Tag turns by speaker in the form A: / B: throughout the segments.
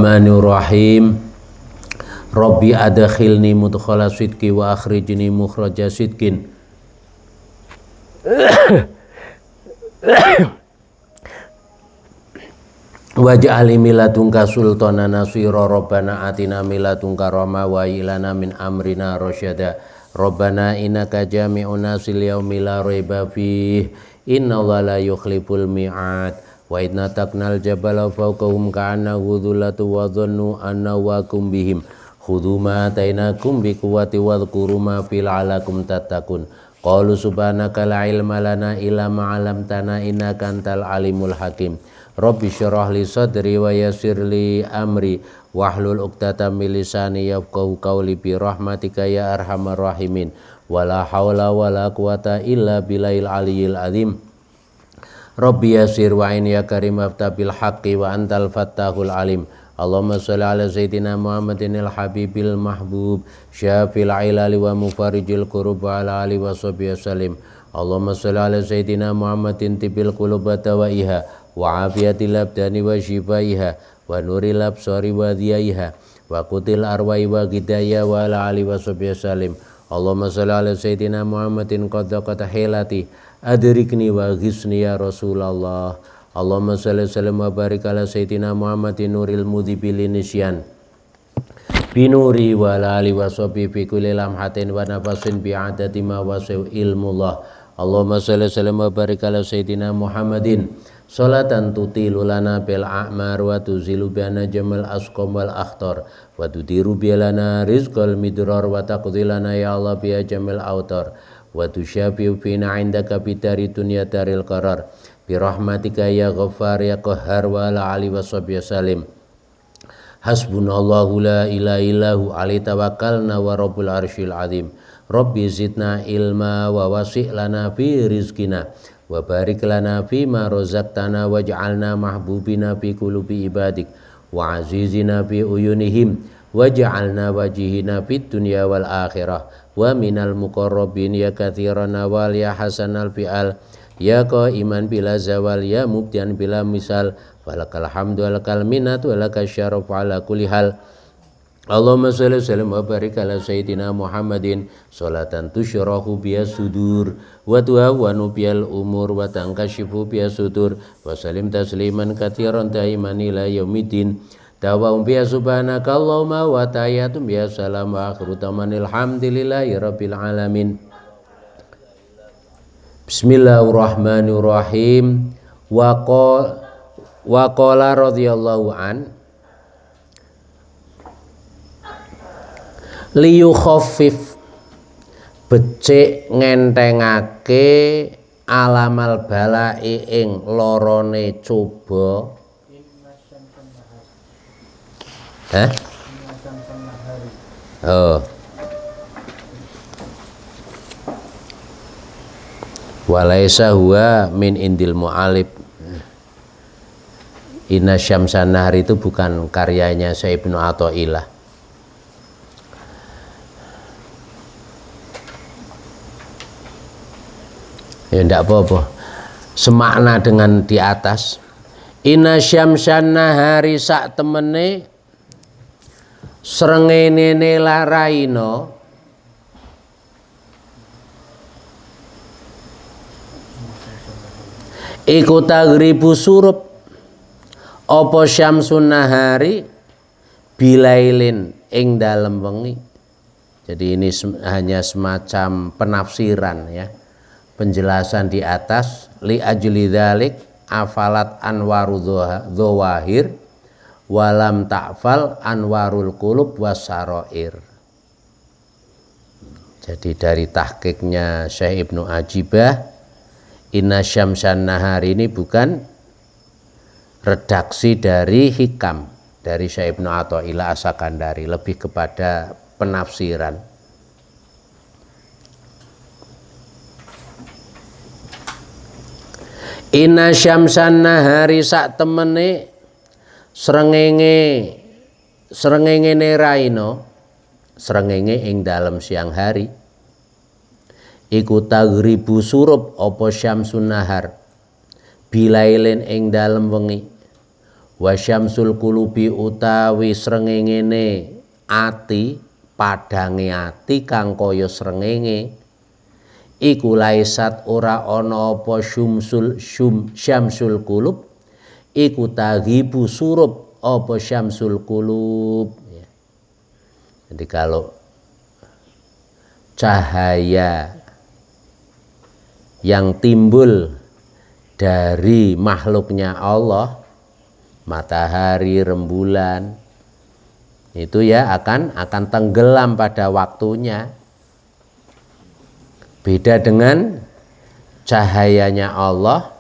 A: Bismillahirrahmanirrahim. Rabbi adkhilni mudkhala sidqi wa akhrijni mukhraja sidqin. Waj'al min ladunka sultanan nasira. Rabbana atina min ladunka rahmah wa ilana min amrina rasyada. Rabbana innaka jami'un nasi liyaumil la raiba fihi innallaha la yukhliful mi'ad. Wa idna taqnal jabala fawqahum ka'annahu dhullatu wa dhannu annahu waqi'un bihim khudhu ma atainakum biquwwati wadhkuru ma fil la'allakum tattaqun. Qalu subhanaka la ilma lana illa ma 'allamtana innaka antal alimul hakim. Rabbi syrah li sadri wa yassir li amri wahlul 'uqdatam min lisani yafqahu qawli bi rahmatika ya arhamar rahimin. Wala haula wala quwata illa billahil aliyyil azim. Rabbi yasir wa in ya karim aftabil haqqi wa antal fattahul alim. Allahumma sholli ala sayyidina Muhammadin al-habibil mahbub syafil ilali wa mufarijil kurub wa ala alihi wa sahbihi wasallim. Allahumma sholli ala sayyidina Muhammadin tibil qulub wa dawaiha wa afiyatil abdani wa shifaiha wa nuril absari wa dhiyaiha wa qutil arwai wa gidaya wa ala alihi wa sahbihi wasallim. Allahumma sholli ala sayyidina Muhammadin qadaqata hilati adrikni wa ghisni ya Rasulullah. Allahumma sholli sallim wa barik ala sayyidina Muhammadin nuril mudhibil nisyan binuri wa ala alihi wa sahbihi fi kulli lamhatin wa nafasin bi adati ma wasi'u ilmullah. Allahumma sholli sallim wa barik ala sayyidina Muhammadin salatan tutilu lana bil a'mar wa tuzilu bana jamal asqam wal akhtar wa tudiru bilana rizqal midrar wa taqdilana ya Allah bi jamal autar wa tusyafi'u fina indaka bidari dunya daril qarar bi rahmatika ya ghaffar ya qahhar wa ala alihi wa sahbihi wasallim. Hasbunallahu la ilaha illahu alaihi tawakkalna wa rabbul arsyil azim. Rabbi zidna ilma wa wasi' lana fi rizqina wa barik lana fi ma razaqtana waj'alna mahbubina fi qulubi ibadik wa azizina fi uyunihim waj'alna wajihina fid dunya wal akhirah wa minal muqarrabin ya katsiran wal ya hasanal fi'al ya qaiman bila zawal ya mubdian bila misal falakal hamdu lakal minnatu lakal syarafu ala kulli hal. Allahumma sholli sallim wa barik ala sayyidina Muhammadin sholatan tusyrahu biha sudur wa tuawwanu bihal umur wa tankashifu biha sudur wa salim tasliman katsiran daiman ila yaumiddin. Dawa'um biha subhanaka Allahumma wa tahiyatum biha salam wa akhiru tamanil hamdulillahi rabbil alamin. Bismillahirrahmanirrahim. Wa qala radhiyallahu an liyu khaffif becik ngentengake alamal balai ing lorone coba. Walaisa huwa min indil mu'alib. Inna syamsan nahar itu bukan karyanya Syekh Ibnu Athaillah. Ya ndak apa-apa. Semakna dengan di atas. Inna syamsan nahari sak temene srengenge laraina iku tagribu surup apa syamsun nahari bilailin ing dalem wengi. Jadi ini hanya semacam penafsiran ya, penjelasan di atas. Li ajli dzalik afalat anwaru dzawahir walam ta'fal anwarul qulub wasarair. Jadi dari tahqiqnya Syekh Ibnu Ajibah, Inna syamsan nahari ini bukan redaksi dari hikam dari Syekh Ibnu Athaillah As-Sakandari, lebih kepada penafsiran. Inna syamsan nahari sak temene srengenge neraino srengenge ing dalem siang hari iku tagribu surup apa syamsun nahar bilailen ing dalem wengi Wa syamsul qulubi utawi srengengene ati, padange ati kang kaya srengenge iku laisat ora ana apa syamsul qulub iku taghibu surup apa syamsul qulub. Jadi kalau cahaya yang timbul dari makhluknya Allah, matahari, rembulan, itu ya akan tenggelam pada waktunya. Beda dengan cahayanya Allah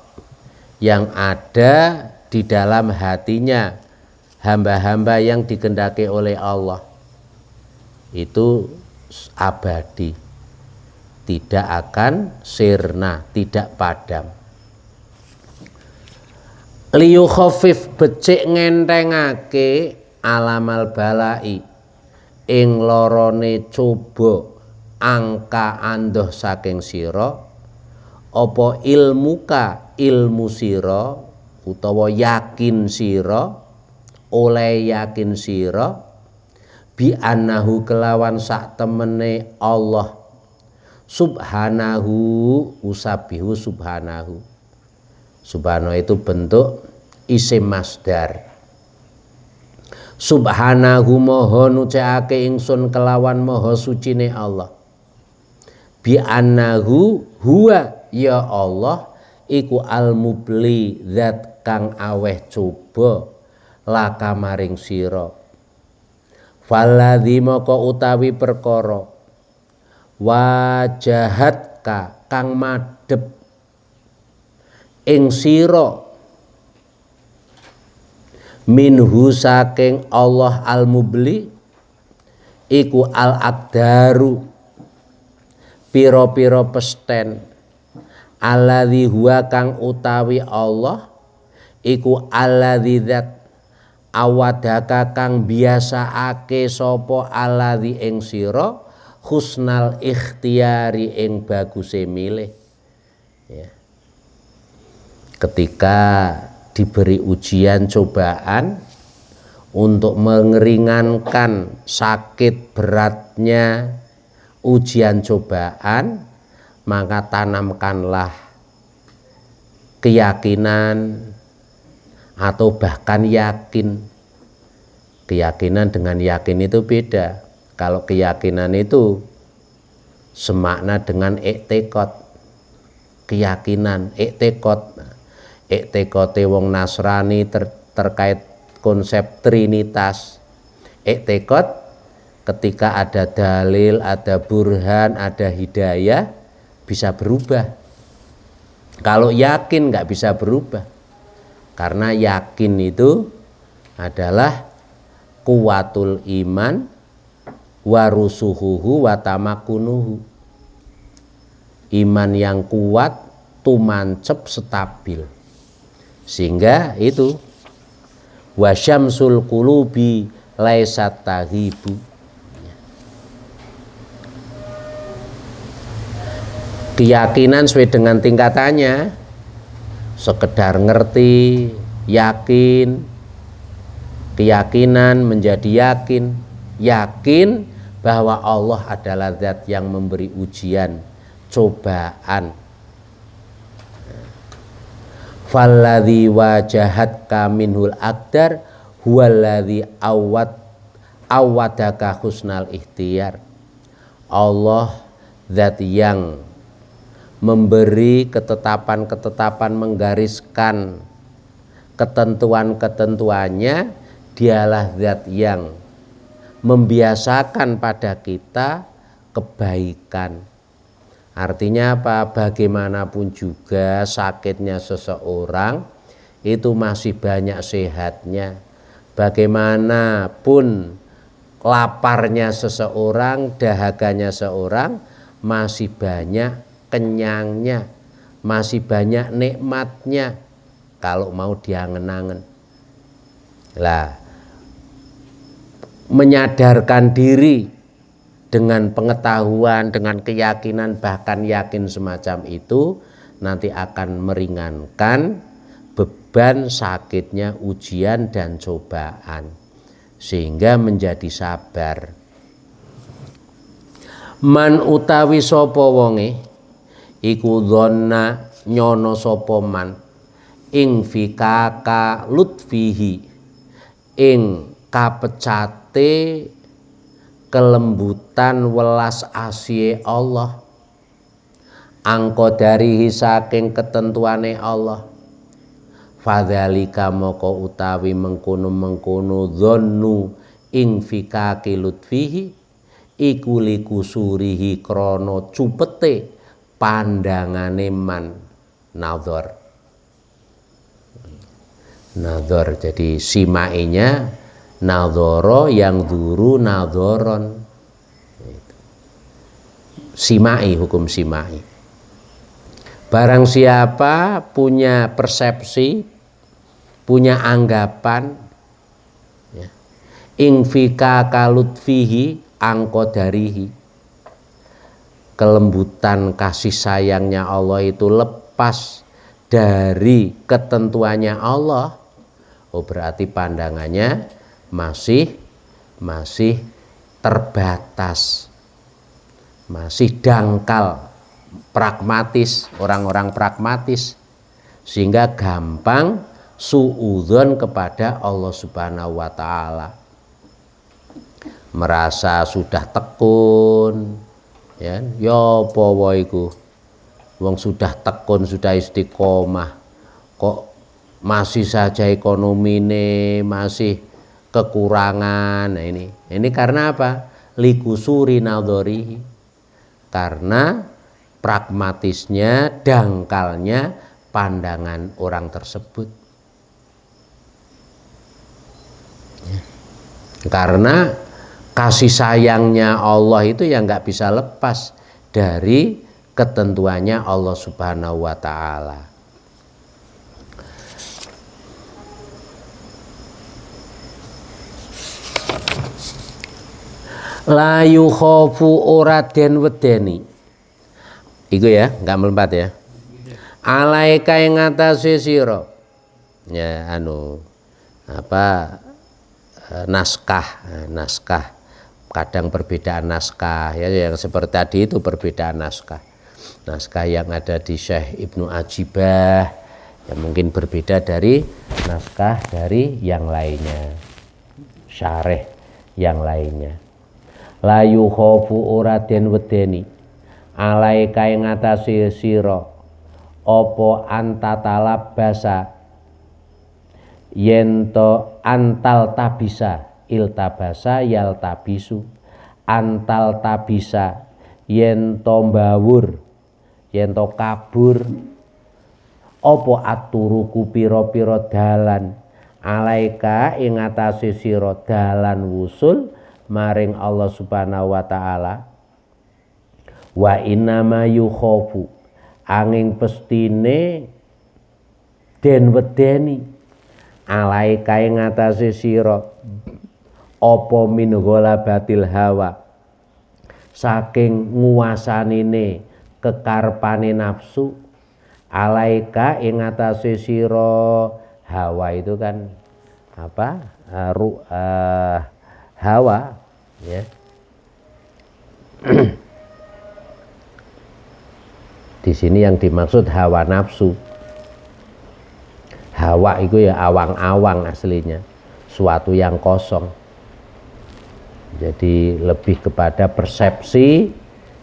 A: yang ada di dalam hatinya hamba-hamba yang dikehendaki oleh Allah. Itu abadi, tidak akan sirna, tidak padam. Liyu khafif becik ngentengake alamal balai ing lorone coba angka andoh saking sira apa ilmuka ilmu sira utawa yakin sira oleh yakin sira bi annahu kelawan sak temene Allah subhanahu usabihu subhanahu. Subhanahu itu bentuk isim masdar. Subhanahu moho nucake ingsun kelawan moho sucine Allah. Bi annahu huwa ya Allah iku al mubli zat kang aweh coba laka maring sira. Faladzi moko utawi perkara wajahatka kang madhep ing sira minhu saking Allah al mubli iku al aqdaru pira-pira pesten alladzi huwa kang utawi Allah iku alladzi zat awadaka kang biasaake sapa alladzi ing sira husnal ikhtiyari ing baguse milih. Ya. Ketika diberi ujian cobaan untuk meringankan sakit beratnya ujian cobaan, maka tanamkanlah keyakinan atau bahkan yakin. Keyakinan dengan yakin itu beda. Kalau keyakinan itu semakna dengan i'tiqad. Keyakinan, i'tiqad. I'tiqate wong Nasrani terkait konsep trinitas. I'tiqad ketika ada dalil, ada burhan, ada hidayah bisa berubah. Kalau yakin nggak bisa berubah. Karena yakin itu adalah kuwatul iman warusuhuhu watamakunuhu. Iman yang kuat, tumancep, stabil. Sehingga itu wasyamsul qulubi laisat taghibu. Keyakinan sesuai dengan tingkatannya. Sekedar ngerti, yakin, keyakinan menjadi yakin, yakin bahwa Allah adalah zat yang memberi ujian, cobaan. Falladzi wajahatka minhul aqdar huwallazi awadaka husnal ikhtiyar. Allah zat yang memberi ketetapan-ketetapan, menggariskan ketentuan-ketentuannya, dialah zat yang membiasakan pada kita kebaikan. Artinya apa? Bagaimanapun juga sakitnya seseorang itu masih banyak sehatnya. Bagaimanapun laparnya seseorang, dahaganya seseorang, masih banyak kenyangnya, masih banyak nikmatnya kalau mau diangen-angen. Lah, menyadarkan diri dengan pengetahuan, dengan keyakinan, bahkan yakin semacam itu nanti akan meringankan kewajiban sakitnya ujian dan cobaan, sehingga menjadi sabar. Man utawi sapa wonge iku dzonna nyono sapa man ing fikaka lutfihi ing kapecate kelembutan welas asih Allah, angko dari saking ketentuane Allah, fadzalika moko utawi mengkono dzonnu ing fikaki lutfihi iku likusurihi krana cupete pandangane man nazar. Nazar jadi simainya nazoro yang duru nazoron, simai, hukum simai. Barang siapa punya persepsi, punya anggapan, ya, ingfika kalutfihi angkodarihi, kelembutan kasih sayangnya Allah itu lepas dari ketentuannya Allah, oh berarti pandangannya masih terbatas, masih dangkal, pragmatis, orang-orang pragmatis, sehingga gampang suudzon kepada Allah Subhanahu wa taala. Merasa sudah tekun, ya apa wae iku. Wong sudah tekun, sudah istiqomah, kok masih saja ekonomine masih kekurangan. Nah, ini karena apa? Likusuri nadharihi, karena pragmatisnya, dangkalnya pandangan orang tersebut. Karena kasih sayangnya Allah itu yang nggak bisa lepas dari ketentuannya Allah Subhanahu wa taala. La yukhafu ora den wedeni. Iku ya, enggak melompat ya. Alaika ing atase sira. Ya naskah. Kadang perbedaan naskah ya, yang seperti tadi itu perbedaan naskah. Naskah yang ada di Syekh Ibnu Ajibah yang mungkin berbeda dari naskah dari yang lainnya, syarih yang lainnya. La yukhafu ora den wedeni alaika ing atase sira apa antatalab basa yen to antal tabisa iltabasa yaltabisu, antal tabisa yen to mbawur, yen to kabur apa aturuku pira-pira dalan alaika ing atase sira dalan wusul maring Allah Subhanahu wa taala. Wa innama yukhafu angin pestine den wedeni alaika ing atase sira apa min ghalabatil hawa saking nguasanine kekarepane nafsu, alaika ing atase sira hawa itu kan apa? Hawa ya. Di sini yang dimaksud hawa nafsu. Hawa itu ya awang-awang aslinya, suatu yang kosong. Jadi lebih kepada persepsi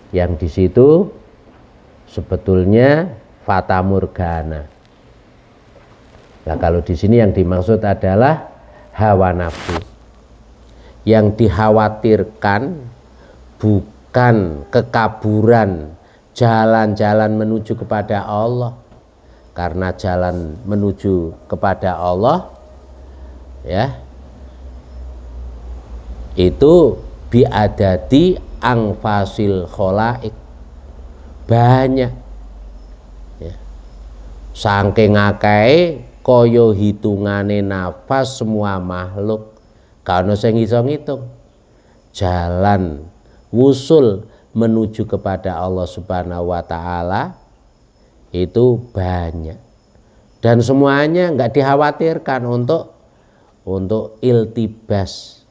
A: yang di situ sebetulnya fata morgana. Nah, kalau di sini yang dimaksud adalah hawa nafsu. Yang dikhawatirkan bukan kekaburan jalan-jalan menuju kepada Allah, karena jalan menuju kepada Allah ya itu biadati angfasil kholaik, banyak ya, saking akeh kaya hitungane nafas semua makhluk, kalau sing iso ngitung. Jalan wusul menuju kepada Allah Subhanahu wa taala itu banyak. Dan semuanya nggak dikhawatirkan untuk iltibas.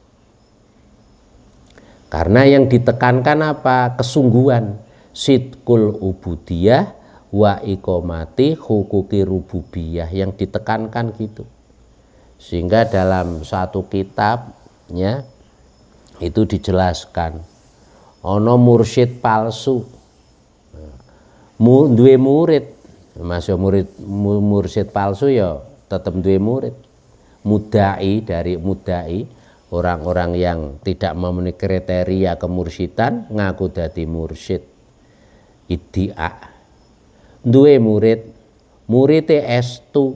A: Karena yang ditekankan apa? Kesungguhan. Sidqul ubudiyah wa iqomati hukuki rububiyah, yang ditekankan gitu. Sehingga dalam satu kitabnya itu dijelaskan ono mursyid palsu, duwe murid, masuk mursyid palsu ya tetap duwe murid. Mudai, dari mudai, orang-orang yang tidak memenuhi kriteria kemursyidhan ngaku dadi mursyid. Iddia duwe muridé estu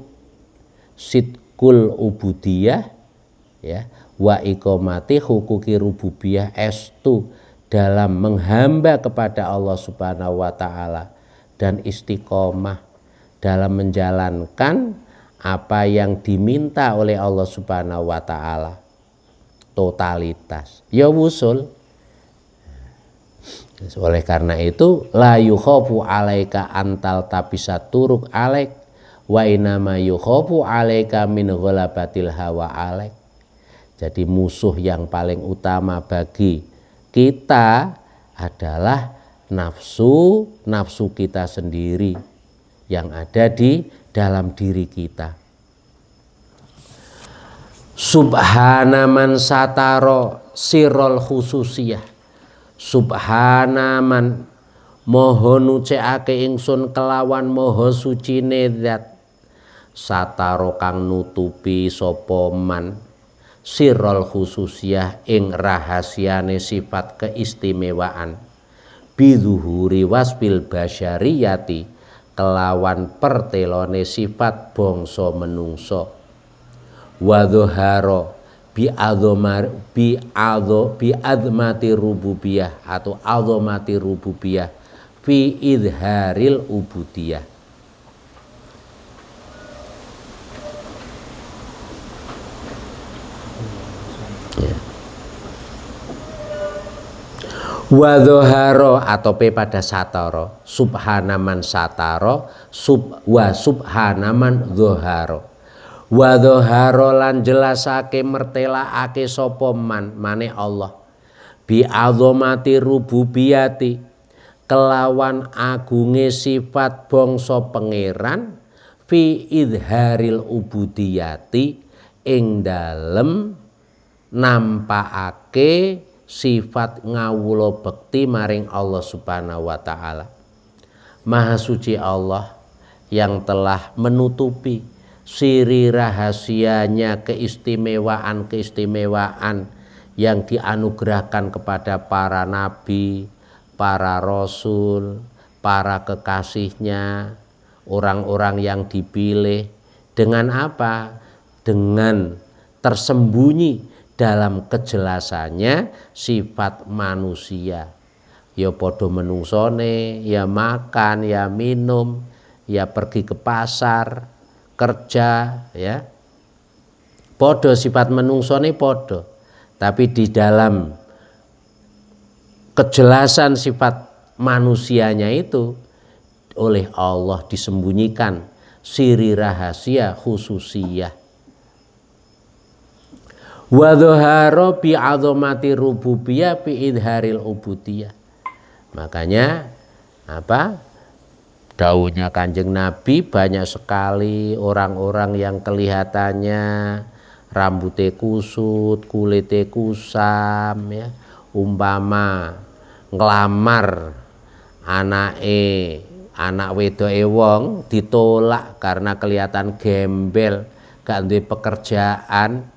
A: sidqul ubudiyah ya, wa iqomati hukuki rububiyah, estu dalam menghamba kepada Allah Subhanahu wa taala dan istiqomah dalam menjalankan apa yang diminta oleh Allah Subhanahu wa taala, totalitas ya wusul. Oleh karena itu la yukhafu alaika antal tabisa turuk alaik wa inama yukhafu alaika min ghalabatil hawa alaik. Jadi musuh yang paling utama bagi kita adalah nafsu kita sendiri yang ada di dalam diri kita. Subhana man sataro sirrul khususiyah. Subhana man moho nucekake ingsun kelawan moho sucine zat sataro kang nutupi sapa man sirrul khususiyah ing rahasiane sifat keistimewaan bizuhuri wasbil basyariyati kelawan pertelone sifat bangsa menungso wadhahara bi azmati rububiyah atau azmati rububiyah fi idharil ubudiyah. Wa dhahara atau P pada satara, subhanaman satara wa subhanaman dhahara. Wa dhahara lan jelasake mertelaake sapa man mane Allah bi azamati rububiyati kelawan agunge sifat bangsa pangeran fi idharil ubudiyati ing dalem nampakake sifat ngawula bekti maring Allah Subhanahu wa taala. Maha suci Allah yang telah menutupi siri rahasianya keistimewaan yang dianugerahkan kepada para nabi, para rasul, para kekasihnya, orang-orang yang dipilih. Dengan apa? Dengan tersembunyi dalam kejelasannya sifat manusia. Ya podo menungsone, ya makan, ya minum, ya pergi ke pasar, kerja, ya podo sifat menungsone podo, tapi di dalam kejelasan sifat manusianya itu oleh Allah disembunyikan siri rahasia khususiyah. Wa dhahara bi azamati rububiyah bi idharil ubudiyah. Makanya apa? Dawuhnya Kanjeng Nabi, banyak sekali orang-orang yang kelihatannya rambutnya kusut, kulitnya kusam, ya, umpama ngelamar anak wedoke wong ditolak karena kelihatan gembel, gak duwe pekerjaan,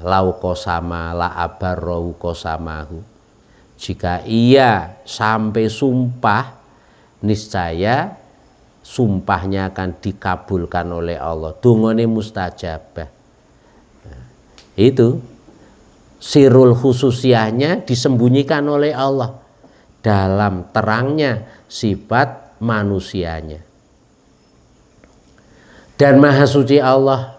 A: laukosama la abarrohu kosamahu. Jika ia sampai sumpah, niscaya sumpahnya akan dikabulkan oleh Allah, dungane mustajabah. Nah, itu sirul khususiyahnya disembunyikan oleh Allah dalam terangnya sifat manusianya. Dan maha suci Allah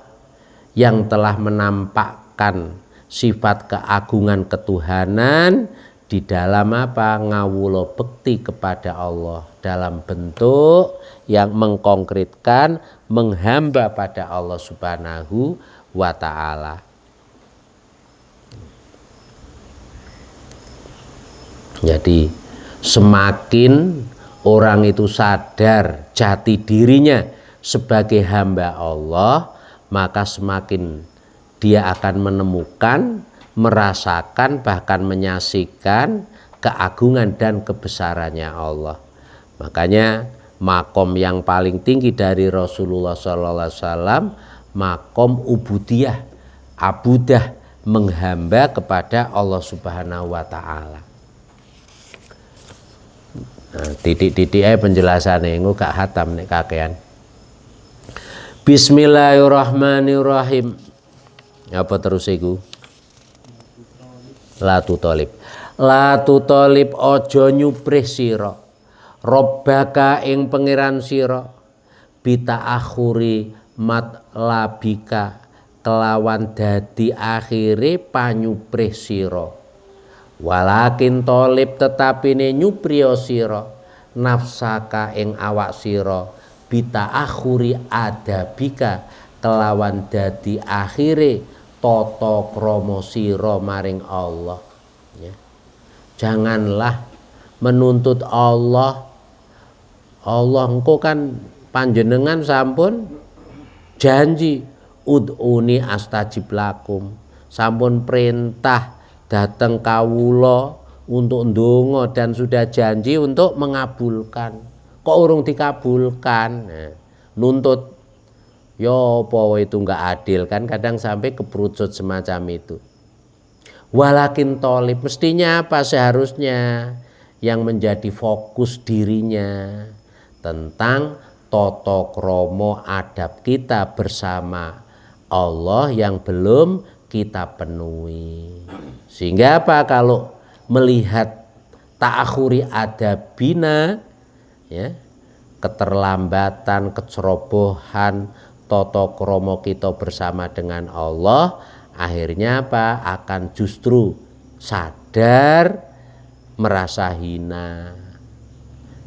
A: yang telah menampakkan sifat keagungan ketuhanan di dalam apa? Ngawulo bekti kepada Allah dalam bentuk yang mengkonkretkan menghamba pada Allah Subhanahu wa ta'ala. Jadi semakin orang itu sadar jati dirinya sebagai hamba Allah, maka semakin dia akan menemukan, merasakan, bahkan menyaksikan keagungan dan kebesarannya Allah. Makanya makom yang paling tinggi dari Rasulullah SAW, makom ubudiyah, abudah, menghamba kepada Allah Subhanahu wa ta'ala. Nah, titik-titik penjelasannya engko gak hatam nek kakean. Bismillahirrahmanirrahim. Apa terus iku? La tutolib. La tutolib ojo nyuprih sira. Robbaka ing pangeran sira. Bita akhuri matlabika kelawan dadi akhire panyuprih sira. Walakin tolib tetapine nyupriya sira nafsaka ing awak sira bita akhuri adabika kelawan dadi akhire tata krama sira maring Allah, ya. Janganlah menuntut Allah engko kan panjenengan sampun janji ud'uni astajib lakum, sampun perintah datang kawula untuk ndonga dan sudah janji untuk mengabulkan. Kok urung dikabulkan? Nah, nuntut ya apa itu enggak adil kan, kadang sampai keperucut semacam itu. Walakin tolib, mestinya apa? Seharusnya yang menjadi fokus dirinya tentang tata krama adab kita bersama Allah yang belum kita penuhi. Sehingga apa? Kalau melihat ta'akhuri adabina, ya, keterlambatan, kecerobohan tata krama kita bersama dengan Allah, akhirnya apa? Akan justru sadar, merasa hina.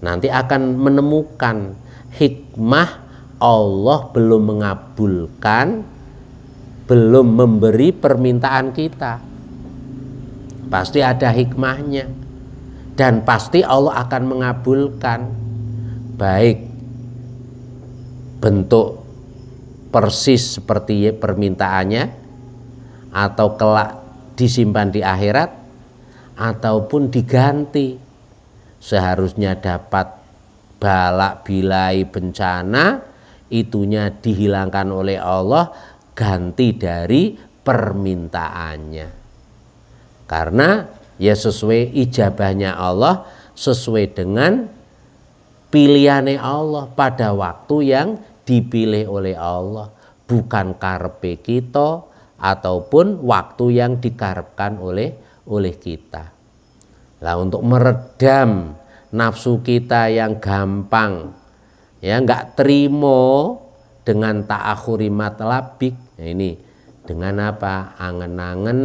A: Nanti akan menemukan hikmah Allah belum mengabulkan, belum memberi permintaan kita. Pasti ada hikmahnya, dan pasti Allah akan mengabulkan, baik bentuk persis seperti permintaannya, atau kelak disimpan di akhirat, ataupun diganti. Seharusnya dapat balak bilai bencana, itunya dihilangkan oleh Allah, ganti dari permintaannya. Karena ya sesuai ijabahnya Allah, sesuai dengan pilihannya Allah pada waktu yang dipilih oleh Allah, bukan karepe kita ataupun waktu yang dikarepkan oleh kita. Lah untuk meredam nafsu kita yang gampang, ya enggak terima dengan ta'akhuri matlabik, nah ini dengan apa? Angen-angen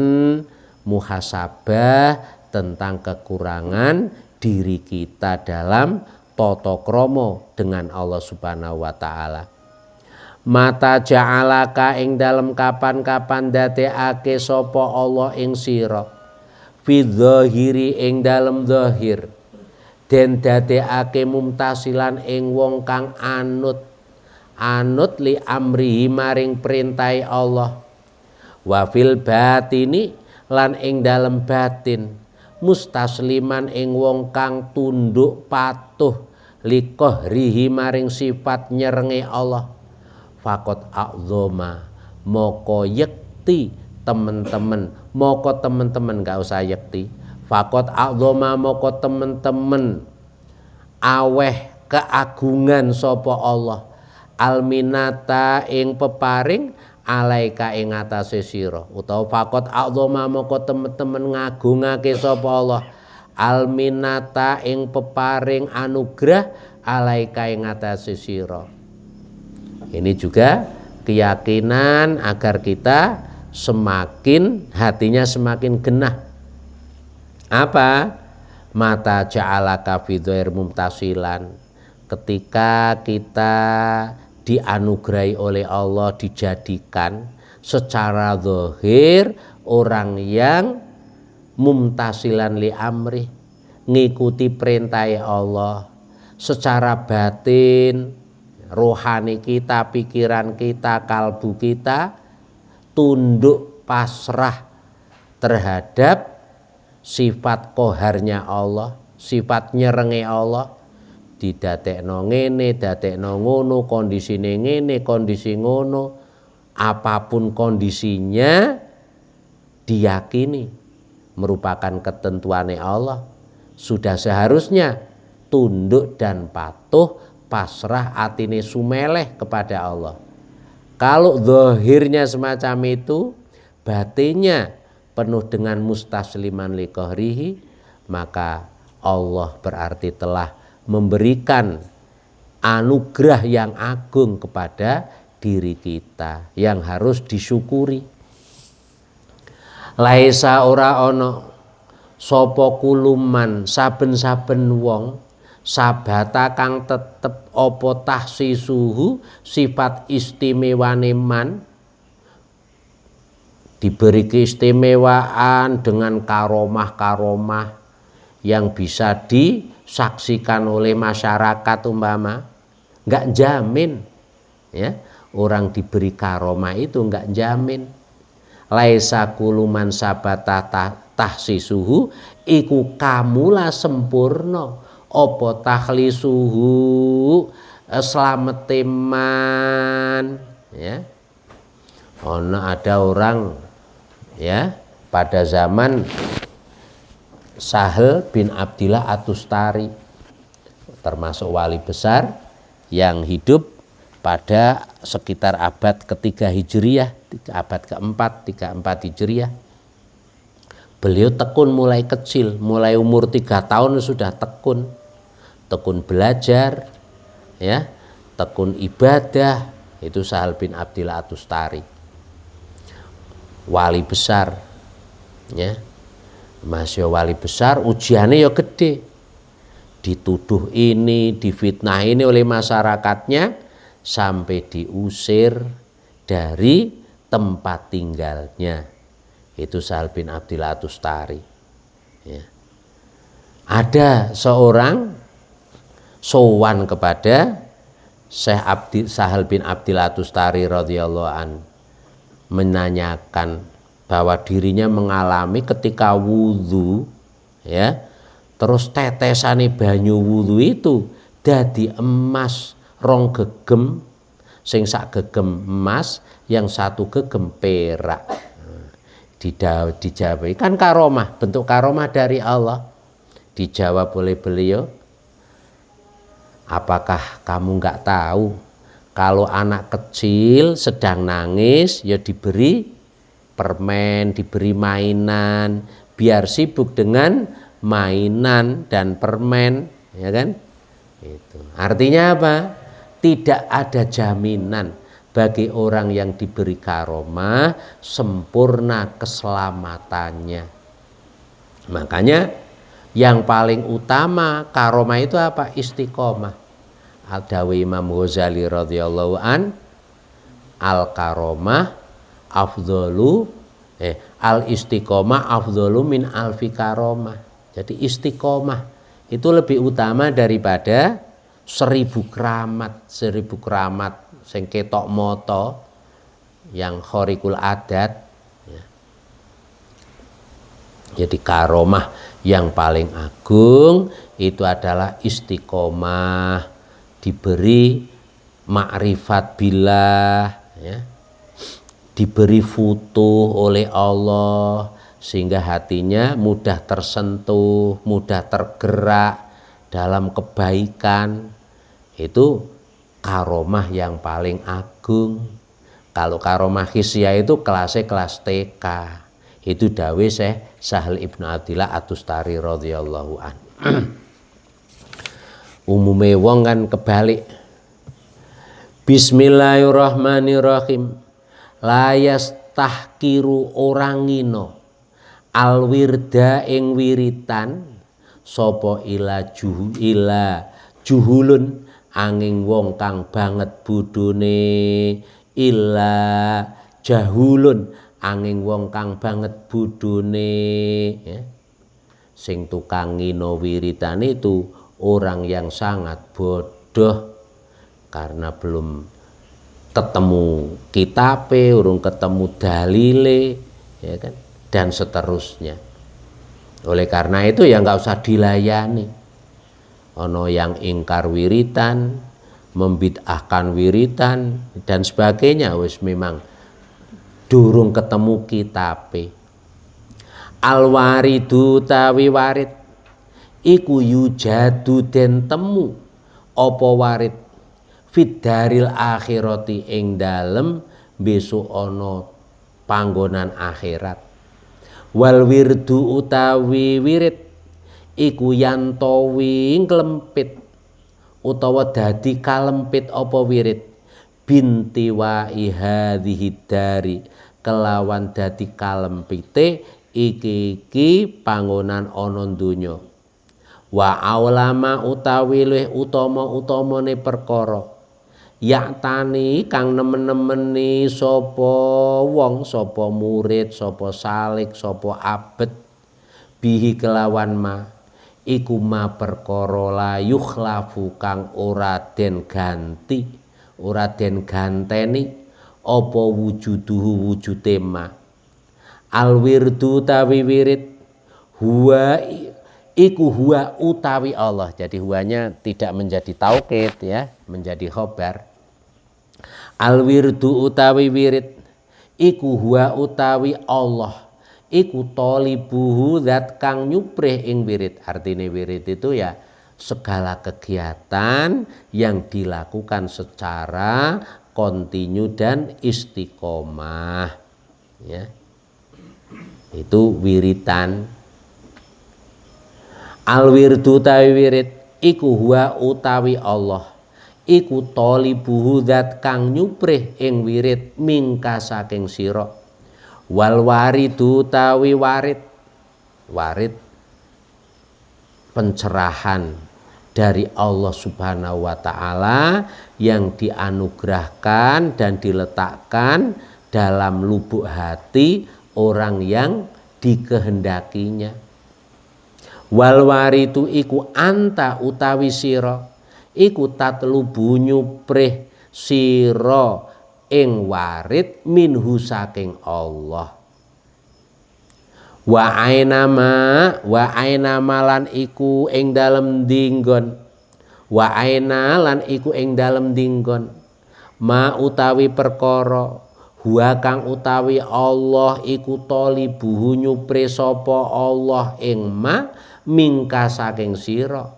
A: muhasabah tentang kekurangan diri kita dalam tata krama dengan Allah Subhanahu wa taala. Mata ja'alaka ing dalem kapan-kapan dadekake sapa Allah ing sira fi dzahiri ing dalem zahir, den dadekake mumtasilan ing wong kang anut li amrihi maring perintahe Allah, wa fil batini lan ing dalem batin mustasliman ing wong kang tunduk patuh li qahrihi maring sifat nyerenge Allah. Fakot a'zoma moko yekti temen-temen, moko temen-temen gak usah yekti. Fakot a'zoma moko temen-temen aweh keagungan sapa Allah alminata ing peparing alaika ing atase sira, utawa fakot a'zoma moko temen-temen ngagungake sapa Allah alminata ing peparing anugrah alaika ing atase sira. Ini juga keyakinan agar kita semakin hatinya semakin genah Apa? Mata ja'alaka fi dhair mumtasilan. Ketika kita dianugerahi oleh Allah, dijadikan secara zahir orang yang mumtasilan li amri, ngikuti perintah Allah. Secara batin, rohani kita, pikiran kita, kalbu kita tunduk pasrah terhadap sifat koharnya Allah, sifat nyerenge Allah. Didadekno ngene, dadekno ngono, kondisine ngene, kondisi ngono, apapun kondisinya diyakini merupakan ketentuannya Allah. Sudah seharusnya tunduk dan patuh, pasrah, atine sumeleh kepada Allah. Kalau zahirnya semacam itu, batinnya penuh dengan mustasliman li qahrihi, maka Allah berarti telah memberikan anugerah yang agung kepada diri kita yang harus disyukuri. Laisa ora ono sapa kuluman saben-saben wong sabata kang tetep apa tahsisuhu sifat istimewane man, diberi keistimewaan dengan karomah-karomah yang bisa disaksikan oleh masyarakat umpama, enggak jamin ya, orang diberi karomah itu enggak jamin. Laisa kuluman sabata tahsisuhu iku kamula sempurna apa takhlisuhu slamete man ya. Ada orang ya pada zaman Sahal bin Abdillah At-Tustari, termasuk wali besar yang hidup pada sekitar abad ketiga Hijriyah, abad keempat, 34 Hijriyah. Beliau tekun mulai kecil, mulai umur 3 tahun sudah tekun belajar ya, tekun ibadah. Itu Sahal bin Abdillah At-Tustari, wali besar ya. Masih wali besar, ujiannya ya gede, dituduh ini, difitnah ini oleh masyarakatnya sampai diusir dari tempat tinggalnya. Itu Sahal bin Abdillah At-Tustari ya. Ada seorang sowan kepada Syekh Sahal bin Abdillah At-Tustari radhiyallahu an, menanyakan bahwa dirinya mengalami ketika wudhu ya, terus tetesane banyu wudhu itu dadi emas rong gegem, sing sak gegem emas, yang satu gegem perak. Dijawab kan karomah, bentuk karomah dari Allah. Dijawab oleh beliau, apakah kamu enggak tahu kalau anak kecil sedang nangis ya diberi permen, diberi mainan, biar sibuk dengan mainan dan permen, ya kan? Itu artinya apa? Tidak ada jaminan bagi orang yang diberi karomah sempurna keselamatannya. Makanya yang paling utama karomah itu apa? Istiqomah. Al-Dawi Imam Ghazali radhiyallahu an, al karomah afdhalu al istiqomah afdhalu min alfi karomah. Jadi istiqomah itu lebih utama daripada 1000 keramat sing ketok moto yang khariqul adat ya. Jadi karomah yang paling agung itu adalah istiqomah, diberi makrifat billah ya, diberi futuh oleh Allah sehingga hatinya mudah tersentuh, mudah tergerak dalam kebaikan. Itu karomah yang paling agung. Kalau karomah khisyah itu kelasnya kelas TK. Itu dawuh Syekh Sahal Ibnu Abdillah At-Tustari radhiyallahu an. Umume wong kan kebalik. Bismillahirrahmanirrahim. Layas tahkiru orang ngino al wirda ing wiritan sapa ila juhulun angin wong kang banget bodhone ila jahulun angin wong kang banget bodhone ya. Sing tukang ngino wiritan itu orang yang sangat bodoh karena belum ketemu kitabe, urung ketemu dalile ya kan, dan seterusnya. Oleh karena itu ya nggak usah dilayani. Ono yang ingkar wiritan, membid'ahkan wiritan dan sebagainya, wis memang durung ketemu kitabe. Al waridu tawi warid iku yujadu den temu apa warid fid daril akhirati ing dalem besok ana panggonan akhirat. Wal wirdu utawi wirid iku yantawi klempit utawa dadi kalempit apa wirid binti wa ihadhihi dari kelawan dadi kalempite iki panggonan ana donya. Wa aulama utawi luwih utama-utamane perkara yaktani kang nemen-nemeni sapa wong, sapa murid, sapa salik, sapa abet bihi kelawan ma iku ma perkara la yukhlafu kang ora den ganti, ora den ganteni apa wujuduhu wujude ma. Al wirdu tawi wirid huwa iku huwa utawi Allah. Jadi huwanya tidak menjadi taukid ya, menjadi khobar. Al wirdu utawi wirid iku huwa utawi Allah. Iku tolibuhu zat kang nyuprih ing wirid. Artinya wirid itu ya segala kegiatan yang dilakukan secara kontinu dan istiqomah ya. Itu wiritan. Al wirdu tawi wirid iku huwa utawi Allah iku tolibuhu zat kang nyuprih ing wirid mingka saking sira. Wal waridu tawi warid pencerahan dari Allah Subhanahu wa taala yang dianugerahkan dan diletakkan dalam lubuk hati orang yang dikehendakinya. Wal waritu iku anta utawi sira iku tatlubu nyuprih sira ing warid minhu saking Allah. Wa ainama lan iku ing dalem dinggon. Wa aina lan iku ing dalem dinggon ma utawi perkara huwa kang utawi Allah iku tolibuhu nyupre sapa Allah ing ma mingka saking sira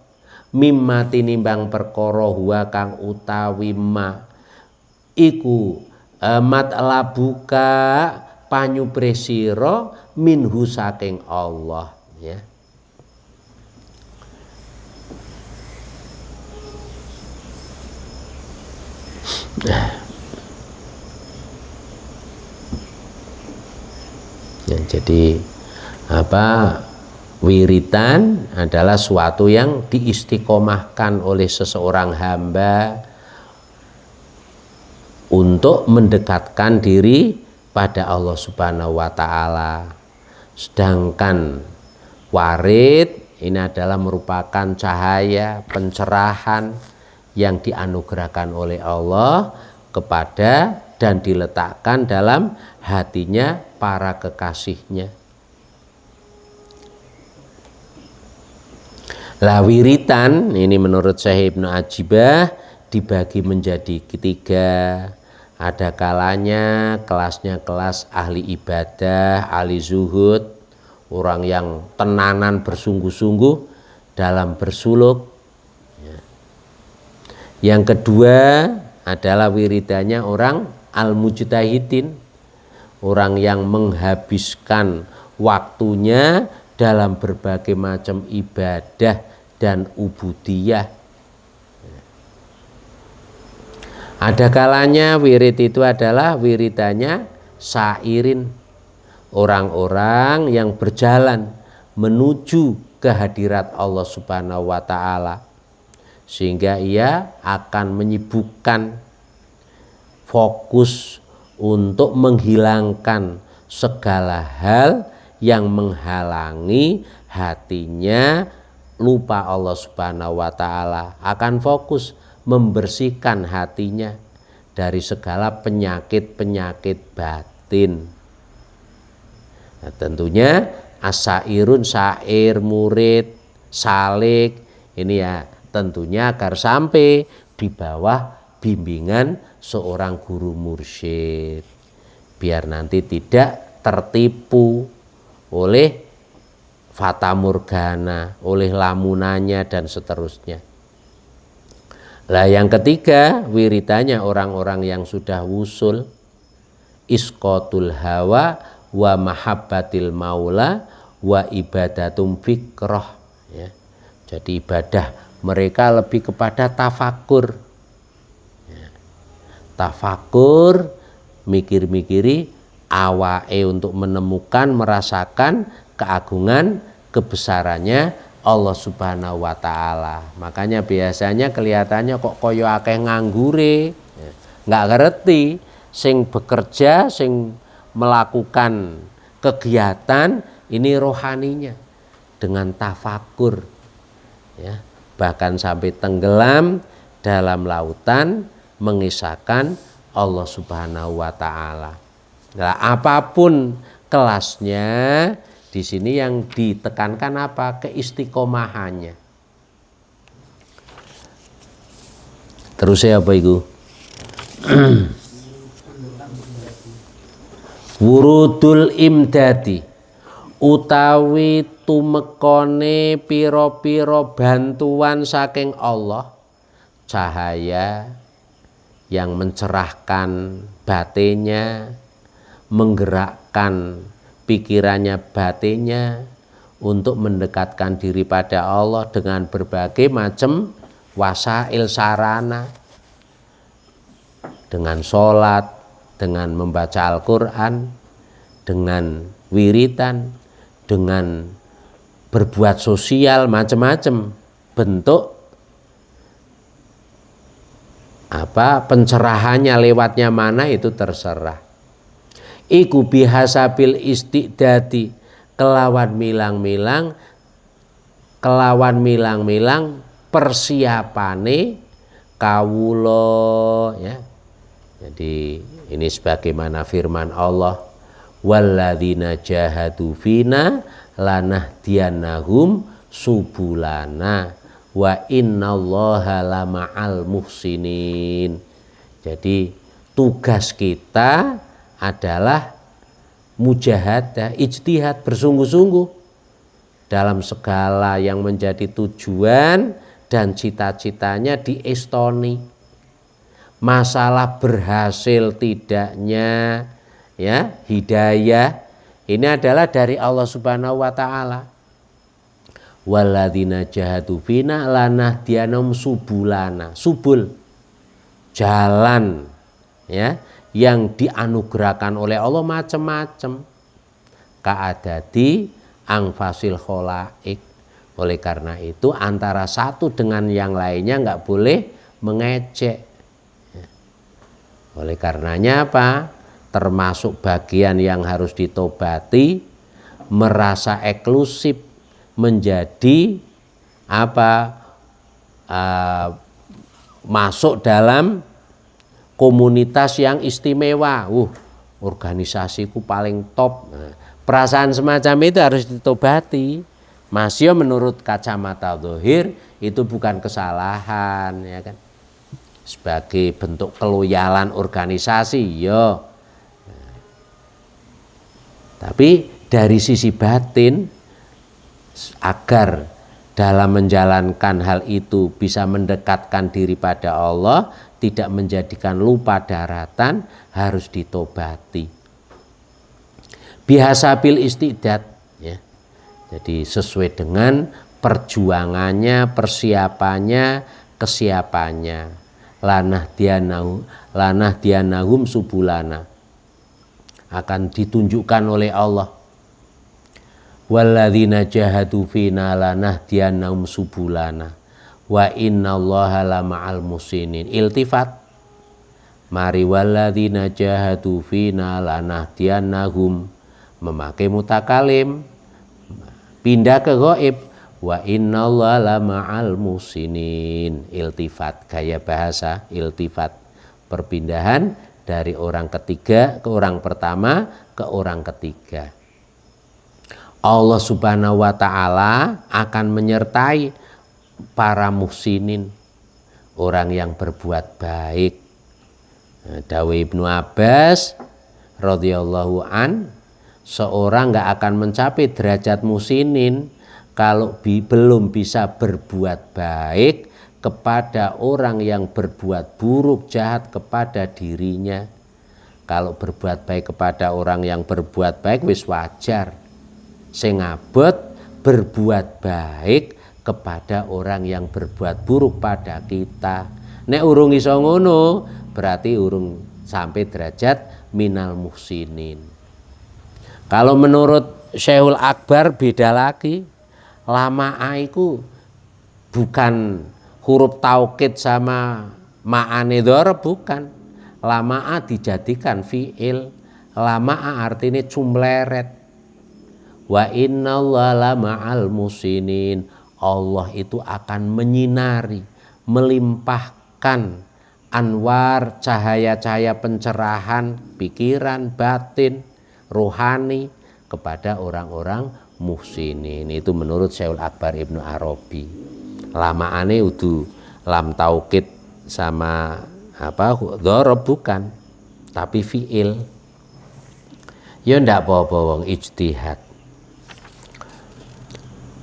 A: mimma tinimbang perkara huwa kang utawi ma iku matlabuka panyupre sira minhu saking Allah ya. Ya, jadi wiritan adalah suatu yang diistiqomahkan oleh seseorang hamba untuk mendekatkan diri pada Allah Subhanahu wa taala. Sedangkan warid ini adalah merupakan cahaya pencerahan yang dianugerahkan oleh Allah kepada dan diletakkan dalam hatinya para kekasihnya. Lah wiritan ini menurut Syekh Ibnu Ajibah dibagi menjadi ketiga. Ada kalanya kelasnya kelas ahli ibadah, ahli zuhud, orang yang tenanan bersungguh-sungguh dalam bersuluk. Yang kedua adalah wiridannya orang al-mujtahidin, orang yang menghabiskan waktunya dalam berbagai macam ibadah dan ubudiyah. Ada kalanya wirid itu adalah wiridannya sairin, orang-orang yang berjalan menuju kehadirat Allah Subhanahu wa taala, sehingga ia akan menyibukkan fokus untuk menghilangkan segala hal yang menghalangi hatinya lupa Allah Subhanahu wa taala, akan fokus membersihkan hatinya dari segala penyakit-penyakit batin. Nah, tentunya asyairun, syair, murid, salik, ini ya tentunya agar sampai di bawah bimbingan seorang guru mursyid, biar nanti tidak tertipu oleh fata morgana, oleh lamunannya dan seterusnya. Lah yang ketiga, wiridanya orang-orang yang sudah wusul, isqatul hawa wa mahabbatil maula wa ibadatum fikrah, ya. Jadi ibadah mereka lebih kepada tafakur, ya. Tafakur, mikir-mikiri awae untuk menemukan, merasakan keagungan, kebesarannya Allah Subhanahu wa taala. Makanya biasanya kelihatannya kok koyo akeh nganggure, ya. Nggak ngerti sing bekerja, sing melakukan kegiatan ini rohaninya dengan tafakur, ya, bahkan sampai tenggelam dalam lautan mengisahkan Allah Subhanahu wa taala. Nah, apapun kelasnya, di sini yang ditekankan apa? Keistiqomahannya. Terus ya apa itu? Wurudul imdadi, utawi tumekone piro-piro bantuan saking Allah, cahaya yang mencerahkan batinnya, menggerakkan pikirannya, batinnya untuk mendekatkan diri pada Allah dengan berbagai macam wasail sarana, dengan sholat, dengan membaca Al-Quran, dengan wiritan, dengan berbuat sosial, macam-macam bentuk pencerahannya lewatnya mana itu terserah. Iku bihasabil istiqdadi, kelawan milang-milang persiapane kawula, ya. Jadi ini sebagaimana firman Allah, walladzina jahadu fina lanahdiyannahum subulana wa innallaha lama'al muhsinin. Jadi tugas kita adalah mujahadah, ijtihad, bersungguh-sungguh dalam segala yang menjadi tujuan dan cita-citanya diestoni. Masalah berhasil tidaknya, ya, hidayah ini adalah dari Allah Subhanahu wa taala. Walladzina jahadu fina lanahdiyannahum subulana. Subul, jalan, ya, yang dianugerahkan oleh Allah macam-macam. Ka'adadi angfasil kholaik. Oleh karena itu antara satu dengan yang lainnya nggak boleh mengejek. Oleh karenanya apa? Termasuk bagian yang harus ditobati, merasa eksklusif, menjadi masuk dalam komunitas yang istimewa. Organisasiku paling top. Perasaan semacam itu harus ditobati. Masih menurut kacamata zahir itu bukan kesalahan, ya kan? Sebagai bentuk keloyalan organisasi, ya. Tapi dari sisi batin, agar dalam menjalankan hal itu bisa mendekatkan diri pada Allah, tidak menjadikan lupa daratan, harus ditobati. Bihasabil istiqdad, ya. Jadi sesuai dengan perjuangannya, persiapannya, kesiapannya. Lanahdiyannahum subulana. akan ditunjukkan oleh Allah. Walladzina jahadu fina lanahdiyannahum subulana wa innallaha lama'al muhsinin. Iltifat. Mari walladzina jahadu fina lanahdiyannahum, memakai mutakalim, pindah ke ghaib, wa innallaha lama'al muhsinin. Iltifat, gaya bahasa iltifat, perpindahan dari orang ketiga ke orang pertama ke orang ketiga. Allah Subhanahu wa ta'ala akan menyertai para muhsinin, orang yang berbuat baik. Dawuh Ibnu Abbas radhiyallahu an, seorang nggak akan mencapai derajat muhsinin kalau belum bisa berbuat baik kepada orang yang berbuat buruk jahat kepada dirinya. Kalau berbuat baik kepada orang yang berbuat baik wis wajar. Sing abot berbuat baik kepada orang yang berbuat buruk pada kita. Nek urung iso ngono, berarti urung sampai derajat minal muhsinin. Kalau menurut Syekhul Akbar beda lagi. Lama'a iku bukan huruf taukid sama ma'ane dzarab, bukan. Lama'a dijadikan fi'il. Lama'a artinya cumleret. Wa innallaha lama'al muhsinin. Allah itu akan menyinari, melimpahkan anwar, cahaya-cahaya pencerahan pikiran, batin, rohani kepada orang-orang muhsinin. Itu menurut Syekhul Akbar Ibnu Arabi. Lamaane udu lam taukid sama dzarab bukan, tapi fi'il. Ya ndak apa-apa wong ijtihad.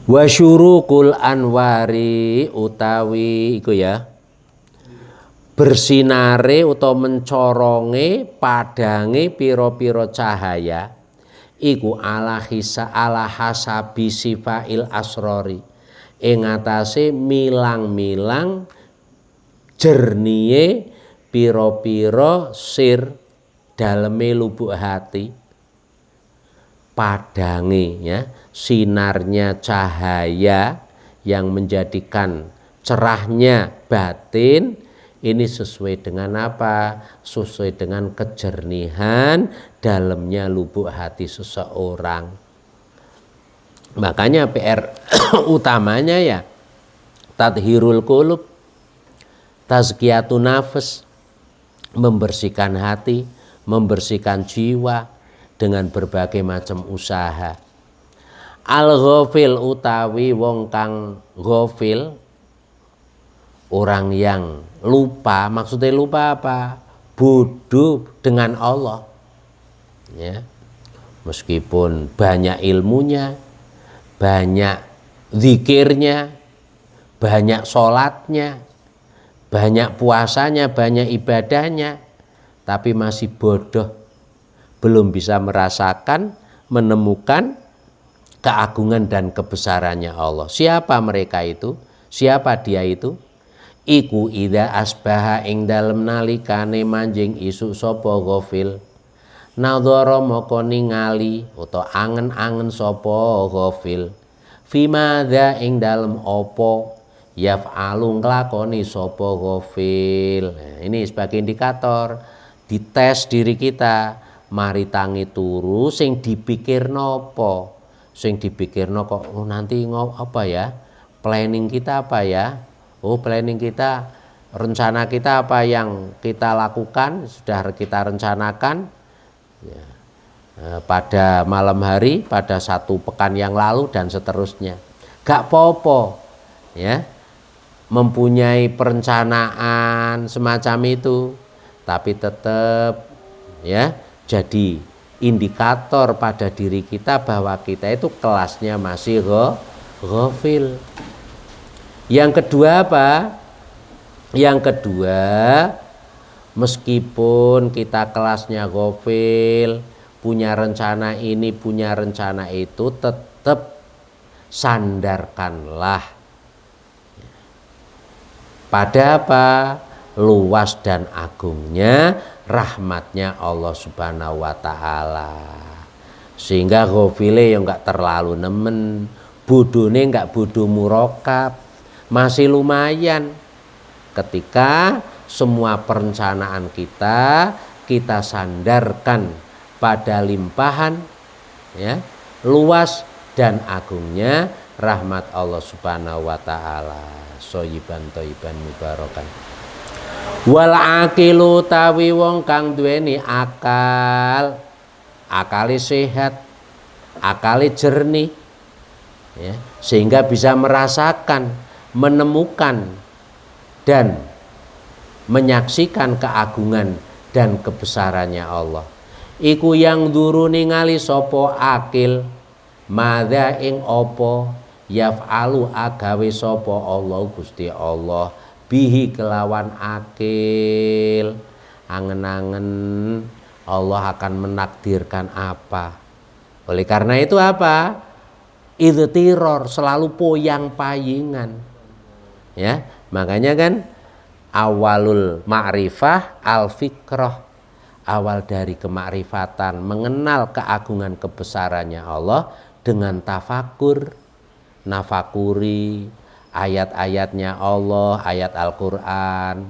A: Wa syurukul anwari utawi iku ya, bersinare utawa mencoronge padange pira-pira cahaya iku ala hasabi sifail asrori, ing atase milang-milang jernihe pira-pira sir daleme lubuk hati. Padange ya, sinarnya cahaya yang menjadikan cerahnya batin ini sesuai dengan apa? Sesuai dengan kejernihan dalamnya lubuk hati seseorang. Makanya PR utamanya ya tadhirul qulub, tazkiyatun nafs, membersihkan hati, membersihkan jiwa dengan berbagai macam usaha. Al-ghafil utawi wong kang ghafil, orang yang lupa. Maksudnya lupa apa? Bodoh dengan Allah ya. Meskipun banyak ilmunya, banyak zikirnya, banyak sholatnya, banyak puasanya, banyak ibadahnya, tapi masih bodoh, belum bisa merasakan, menemukan keagungan dan kebesarannya Allah. Siapa mereka itu? Siapa dia itu? Iku idza asbaha ing dalem nalikane manjing isu sapa ghafil, nadhara moko ningali utawa angen-angen sapa ghafil, fimadza ing dalem apa yaf'alu nglakoni sapa ghafil. Nah, ini sebagai indikator dites diri kita. Mari tangi turu sing dipikirno apa? Sing dipikirno kok nanti apa ya? Planning kita apa ya? Oh, planning kita, rencana kita apa yang kita lakukan, sudah kita rencanakan ya, pada malam hari, pada satu pekan yang lalu dan seterusnya. Gak popo ya, mempunyai perencanaan semacam itu, tapi tetap ya jadi indikator pada diri kita bahwa kita itu kelasnya masih ghafil. Yang kedua apa? Yang kedua, meskipun kita kelasnya ghafil, punya rencana ini, punya rencana itu, tetap sandarkanlah pada apa? luas dan agungnya rahmatnya Allah Subhanahu wa taala. Sehingga ghafile ya enggak terlalu nemen, bodone enggak bodoh murakab, masih lumayan ketika semua perencanaan kita sandarkan pada limpahan ya, luas dan agungnya rahmat Allah Subhanahu wa taala. Shoyiban thayyiban mubarakan. Wal aqilu tawi wong kang duweni akal, akale sehat, akale jernih ya, sehingga bisa merasakan, menemukan dan menyaksikan keagungan dan kebesarannya Allah. Iku yang duru ningali sopo akil madha ing opo yaf'alu agawe sopo Allah Gusti Allah bihi kelawan akil. Angen-angen Allah akan menakdirkan apa. Oleh karena itu apa? Idtiror, selalu poyang-payingan. Ya, makanya kan awalul ma'rifah al-fikrah. Awal dari kemakrifatan mengenal keagungan kebesarannya Allah dengan tafakur, nafakuri ayat-ayatnya Allah, ayat Al-Quran,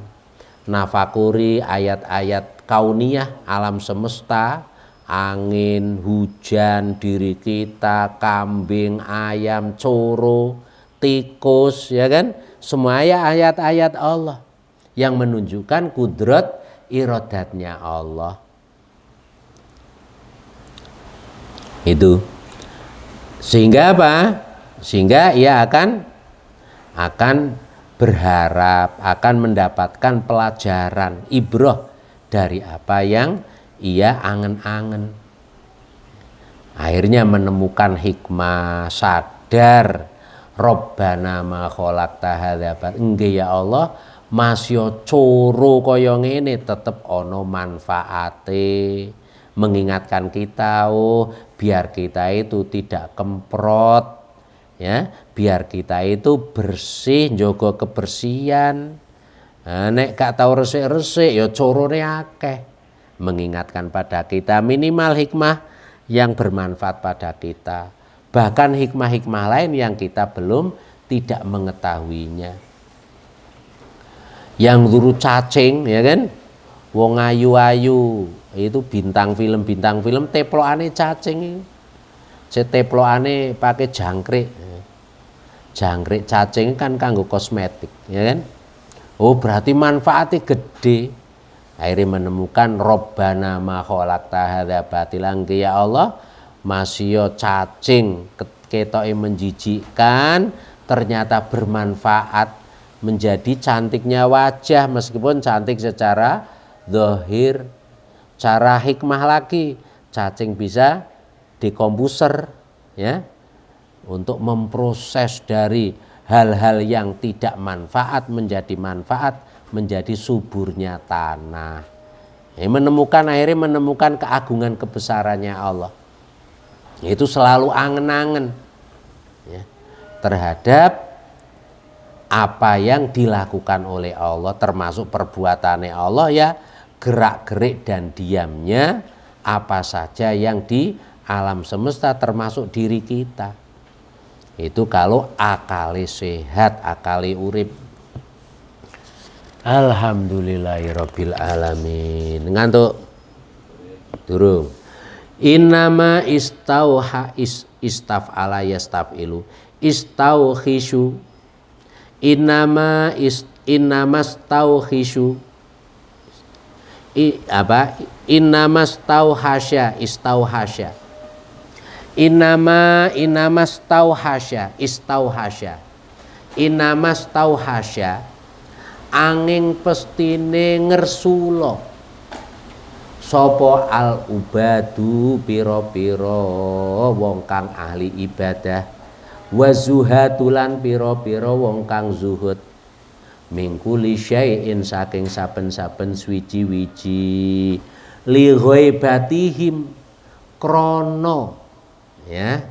A: nafakuri ayat-ayat kauniyah alam semesta, angin, hujan, diri kita, kambing, ayam, coro, tikus, ya kan? Semua ayat-ayat Allah yang menunjukkan kudrat iradatnya Allah. Itu sehingga apa? Sehingga ia akan berharap, akan mendapatkan pelajaran ibrah dari apa yang ia angen-angen. Akhirnya menemukan hikmah, sadar Rabbana ma khalaqta hadza bar. Nggih ya Allah, masya coro kaya ngene tetep ono manfaate, mengingatkan kita biar kita itu tidak kemprot ya, biar kita itu bersih, njogo kebersihan. Nah, nek gak tau resik-resik ya corone akeh. Mengingatkan pada kita minimal hikmah yang bermanfaat pada kita. Bahkan hikmah-hikmah lain yang kita belum tidak mengetahuinya. Yang guru cacing ya kan, wong ayu-ayu itu bintang film teplokane cacing, teplokane pakai jangkrik cacing kan kanggo kosmetik ya kan. Oh berarti manfaatnya gede. Akhirnya menemukan Rabbana ma khalaqta hadza batilan, ya Allah masih cacing ketoke menjijikkan ternyata bermanfaat, menjadi cantiknya wajah meskipun cantik secara zahir. Cara hikmah lagi, cacing bisa dikompuser ya, untuk memproses dari hal-hal yang tidak manfaat menjadi manfaat, menjadi suburnya tanah. Akhirnya menemukan keagungan kebesarannya Allah. Itu selalu angen-angen ya, terhadap apa yang dilakukan oleh Allah, termasuk perbuatannya Allah ya, gerak-gerik dan diamnya apa saja yang di alam semesta termasuk diri kita. Itu kalau akali sehat, akali urip. Alhamdulillahirabbil alamin. Ngantuk durung. Innama istauha istaf'ala yastafilu istauhishu. Innama stauhishu innama stauhasya istauhasya. Innama stauhasya angin pestine ngersula sapa al ubadu pira-pira wong kang ahli ibadah, wa zuhatulan pira-pira wong kang zuhud, mingkuli syai'in saking saben-saben swiji-wiji, li ghaibatihim krana ya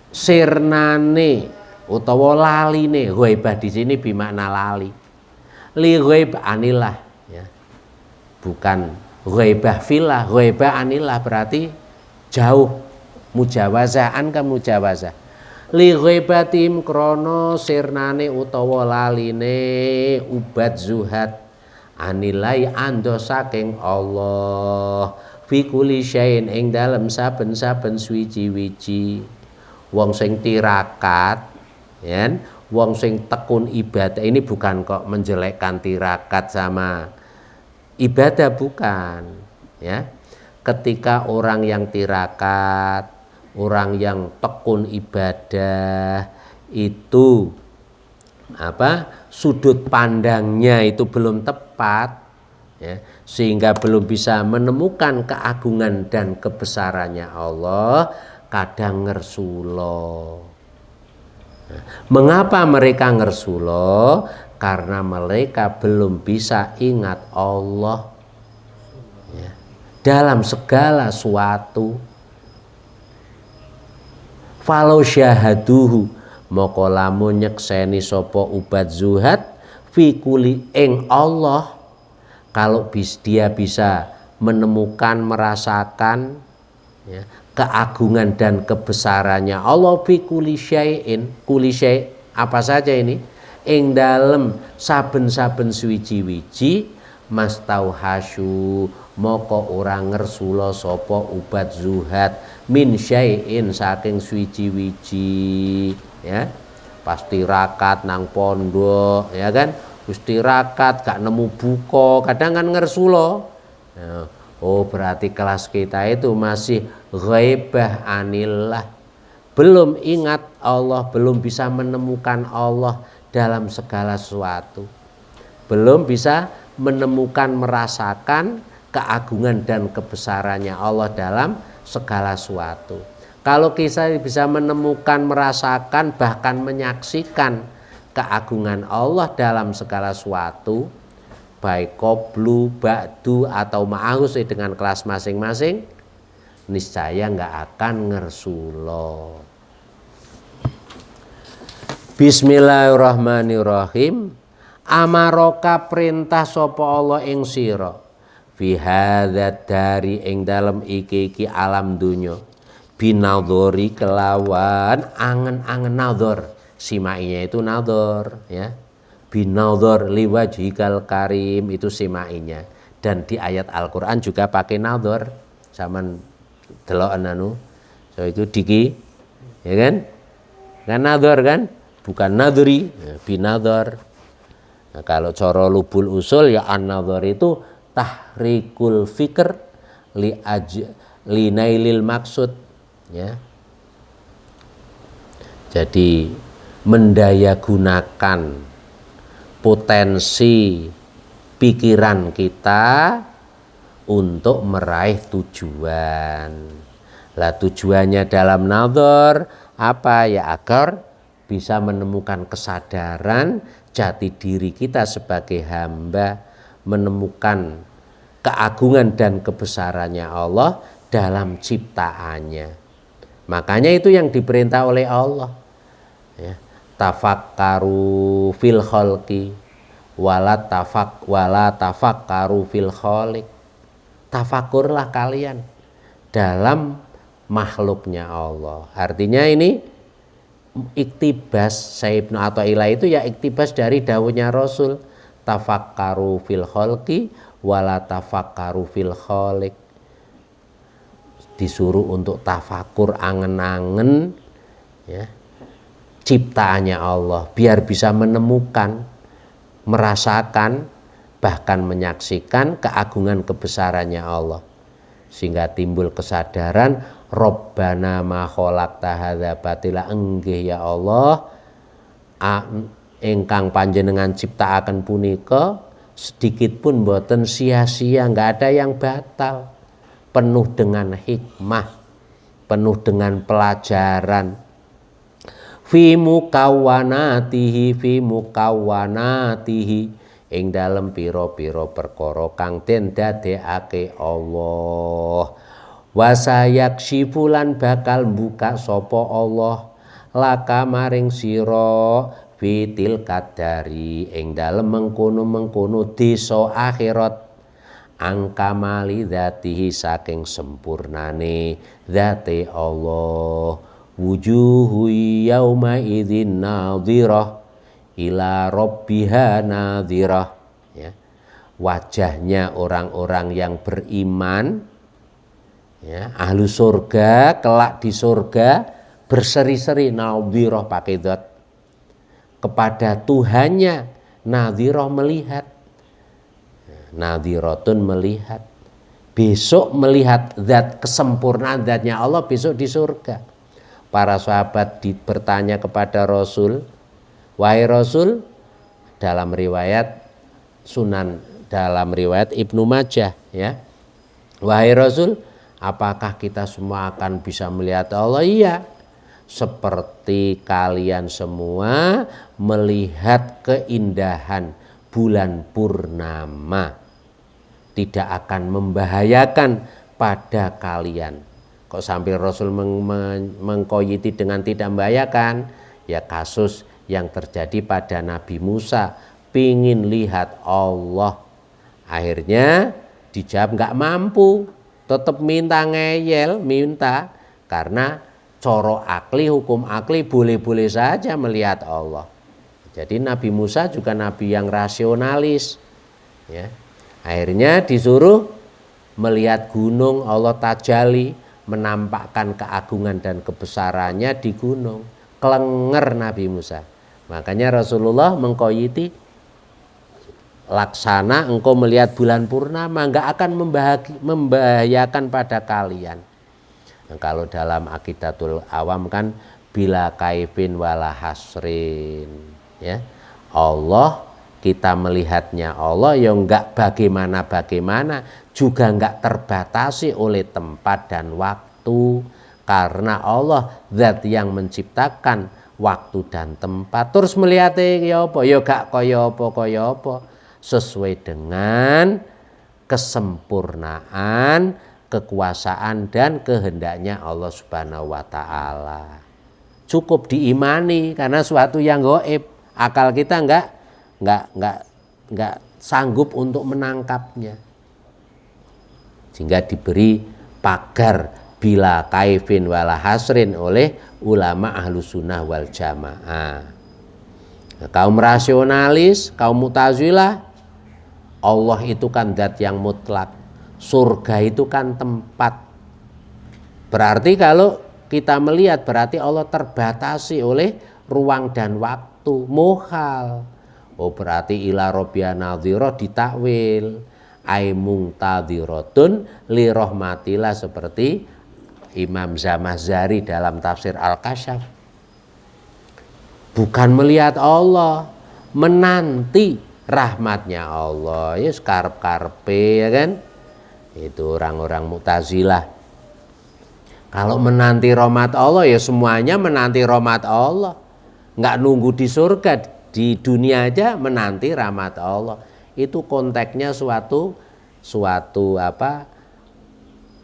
A: sirnane utawa laline. Ghaibah di sini bimakna lali. li ghaib anillah ya. Bukan ghaibah fillah, ghaibah anillah berarti jauh, mujawazah an kan mujawazah. Li ghaibatim krono sirnane utawa laline ubat zuhad anilai ando saking Allah fi kulli syai'in ing dalem saben-saben suwiji-wiji. Wong sing tirakat ya, wong sing tekun ibadah ini bukan kok menjelekkan tirakat sama ibadah, bukan ya. Ketika orang yang tirakat, orang yang tekun ibadah itu sudut pandangnya itu belum tepat ya, sehingga belum bisa menemukan keagungan dan kebesarannya Allah, kadang ngersulo. Nah, mengapa mereka ngersulo? Karena mereka belum bisa ingat Allah ya, dalam segala suatu. Falau syahaduhu moko lamun nyekseni sapa ubat zuhad fi kuli ing Allah, kalau dia bisa menemukan, merasakan ya, keagungan dan kebesarannya Allah fi kuli syai'in, kuli syai' apa saja ini, ing dalem saben-saben suwiji-wiji mastauhasyu moko orang ngersula sapa ubat zuhad min syai'in saking suwiji-wiji ya. Pasti rakat nang pondok ya kan, Gusti rakat gak nemu buko, kadang kan ngersula ya. Oh berarti kelas kita itu masih ghaibah anillah, belum ingat Allah, belum bisa menemukan Allah dalam segala sesuatu, belum bisa menemukan, merasakan keagungan dan kebesarannya Allah dalam segala sesuatu. Kalau kita bisa menemukan, merasakan, bahkan menyaksikan keagungan Allah dalam segala sesuatu, baik qoblu, ba'du atau ma'ahu dengan kelas masing-masing, niscaya nggak akan ngersulo. Bismillahirrahmanirrahim. Amaroka perintah sapa Allah ing sira fi hadzal dari ing dalem iki alam dunya binadhari kelawan angen-angen nadhar, simainya itu nadhar ya, binadhar liwajhikal karim itu simainya, dan di ayat Al-Qur'an juga pakai nadhar zaman deloken anu so itu diki ya kan nadhar kan, bukan nadhri ya, binadhar. Nah, kalau cara lubul usul ya an-nadhar itu tahrikul fikr li nailil maksud ya. Jadi mendayagunakan potensi pikiran kita untuk meraih tujuan. Lah tujuannya dalam nadhar apa ya, agar bisa menemukan kesadaran jati diri kita sebagai hamba, menemukan keagungan dan kebesarannya Allah dalam ciptaannya. Makanya itu yang diperintah oleh Allah ya, tafakkaru fil khalqi wala tafakkaru fil khaliq. Tafakurlah kalian dalam makhluknya Allah. Artinya ini iktibas, Sayyidina Athaillah itu ya iktibas dari dawuhnya Rasul, tafakkaru fil khalqi wala tafakkaru fil khaliq. Disuruh untuk tafakur, angen-angen ya, ciptaannya Allah, biar bisa menemukan, merasakan, bahkan menyaksikan keagungan kebesarannya Allah, sehingga timbul kesadaran Rabbana ma khalaqta hadza batila, enggih ya Allah ingkang panjenengan ciptaaken punika sedikit pun boten sia-sia, enggak ada yang batal, penuh dengan hikmah, penuh dengan pelajaran. Fi mukawwanatihi ing dalem pira-pira perkara kang den dadekake Allah. Wasayakshifulan bakal buka sapa Allah laka maring sira fitil kadari ing dalem mengkono-mengkono desa akhirat angkamali dzatihi saking sempurnane dzate Allah wujuhu yauma idzin nadhirah ila rabbiha nadhirah ya. Wajahnya orang-orang yang beriman ya, ahlu surga kelak di surga berseri-seri nadhirah pakai dzat kepada Tuhannya nadhirah melihat nadhiratun melihat besok melihat zat kesempurnaan zatnya Allah besok di surga. Para sahabat bertanya kepada Rasul, wahai Rasul, dalam riwayat Sunan, dalam riwayat Ibnu Majah ya, wahai Rasul, apakah kita semua akan bisa melihat Allah? Iya, seperti kalian semua melihat keindahan bulan purnama, tidak akan membahayakan pada kalian. Kok sampai Rasul mengkoyiti dengan tidak membahayakan? Ya kasus yang terjadi pada Nabi Musa, pingin lihat Allah, akhirnya dijawab nggak mampu, tetap minta ngeyel, minta karena coro akli, hukum akli boleh-boleh saja melihat Allah. Jadi Nabi Musa juga nabi yang rasionalis ya. Akhirnya disuruh melihat gunung, Allah tajali menampakkan keagungan dan kebesarannya di gunung. Kelenger Nabi Musa. Makanya Rasulullah mengkoyiti, laksana engkau melihat bulan purnama enggak akan membahayakan pada kalian. Nah, kalau dalam Aqidatul Awam kan bila kaifin wala hasrin ya. Allah kita melihatnya Allah yang enggak bagaimana juga enggak terbatasi oleh tempat dan waktu karena Allah zat yang menciptakan waktu dan tempat. Terus melihatnya ya apa ya gak kaya apa sesuai dengan kesempurnaan kekuasaan dan kehendaknya Allah Subhanahu wa taala. Cukup diimani karena suatu yang gaib, akal kita enggak sanggup untuk menangkapnya. Sehingga diberi pagar bila kaifin wala hasrin oleh ulama ahlu sunnah wal jamaah. Nah, kaum rasionalis, kaum Mu'tazilah, Allah itu kan zat yang mutlak, surga itu kan tempat. Berarti kalau kita melihat berarti Allah terbatasi oleh ruang dan waktu, muhal. Oh berarti ila robbiya nadhirah ditakwil ai mungtadhiratun li rahmatillah seperti Imam Zamazari dalam tafsir Al-Kasyaf. Bukan melihat Allah, menanti rahmatnya Allah. Ya karep-karepe ya kan. Itu orang-orang Mu'tazilah. Kalau menanti rahmat Allah ya semuanya menanti rahmat Allah. Enggak nunggu di surga, di dunia aja menanti rahmat Allah. Itu konteksnya suatu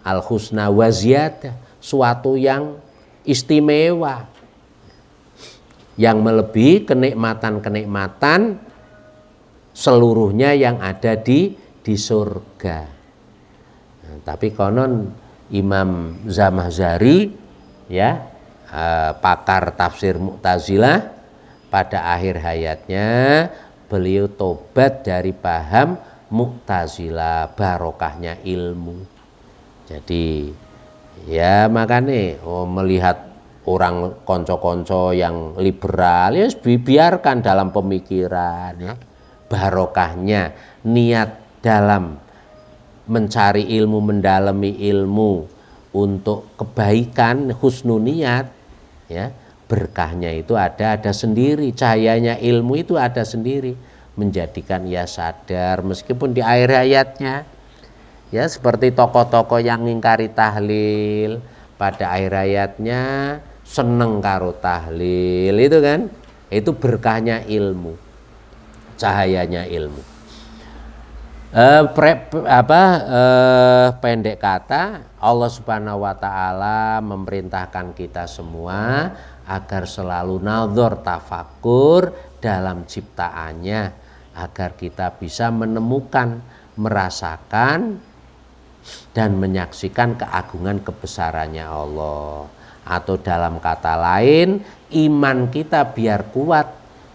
A: al-husna wa ziyadah, suatu yang istimewa yang melebihi kenikmatan-kenikmatan seluruhnya yang ada di surga. Nah, tapi konon Imam Zamazari ya pakar tafsir Mu'tazilah pada akhir hayatnya beliau tobat dari paham Mu'tazilah, barokahnya ilmu. Jadi ya makanya melihat orang konco-konco yang liberal ya biarkan dalam pemikiran ya. Barokahnya niat dalam mencari ilmu, mendalami ilmu untuk kebaikan, husnul niat ya. Berkahnya itu ada sendiri, cahayanya ilmu itu ada sendiri, menjadikan ia sadar meskipun di akhir hayatnya ya seperti tokoh-tokoh yang ngingkari tahlil pada akhir hayatnya seneng karo tahlil itu kan, itu berkahnya ilmu, cahayanya ilmu. Pendek kata Allah Subhanahu wa taala memerintahkan kita semua agar selalu nazar tafakur dalam ciptaannya, agar kita bisa menemukan, merasakan dan menyaksikan keagungan kebesarannya Allah. Atau dalam kata lain, iman kita biar kuat,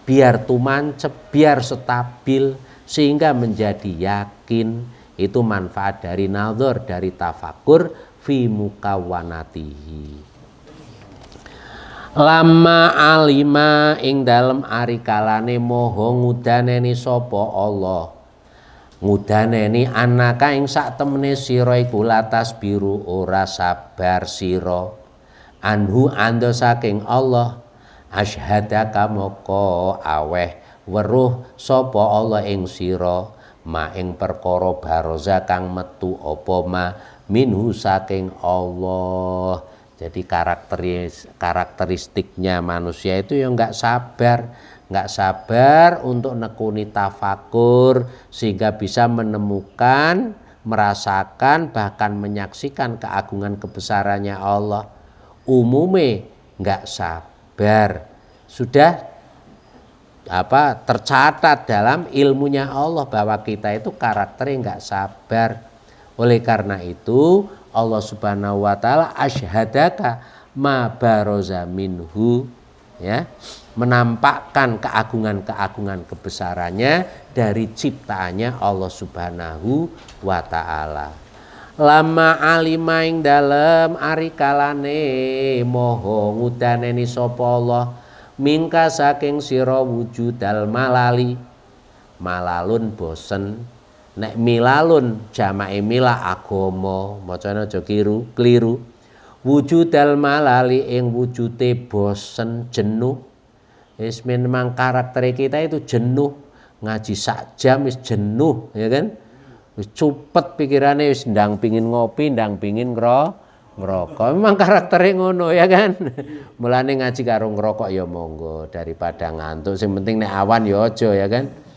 A: biar tumancep, biar stabil, sehingga menjadi yakin. Itu manfaat dari nazar, dari tafakur fi mukawanatihi. Lama alima ing dalem ari kalane moho ngudaneni sapa Allah, ngudaneni anaka ing sak temene sira iku latas biru ora sabar sira anhu ando saking Allah, asyhadaka moko aweh weruh sapa Allah ing sira ma ing perkara baroza kang metu apa ma minhu saking Allah. Jadi karakteristiknya manusia itu ya nggak sabar untuk nekuni tafakur sehingga bisa menemukan, merasakan, bahkan menyaksikan keagungan kebesarannya Allah. Umume nggak sabar, sudah tercatat dalam ilmunya Allah bahwa kita itu karakternya nggak sabar. Oleh karena itu Allah Subhanahu wa taala asyhadaka ma baroza minhu, ya, menampakkan keagungan-keagungan kebesarannya dari ciptaannya Allah Subhanahu wa taala. Lama alima ing dalem ari kalane moho ngudaneni sapa Allah mingka saking sira wujudal malali, malalun bosen. Nek milalun jamake mila agama, macane aja keliru. Wujudal malali ing wujude bosen, jenuh. Wis memang karakter kita itu jenuh. Ngaji sak jam wis jenuh, ya kan? Wis cupet pikirane, wis ndang pingin ngopi, ndang pingin ngerokok. Memang karakternya ngono, ya kan? Mulane ngaji karo ngerokok ya monggo, daripada ngantuk. Sing penting nek awan ya aja, ya kan?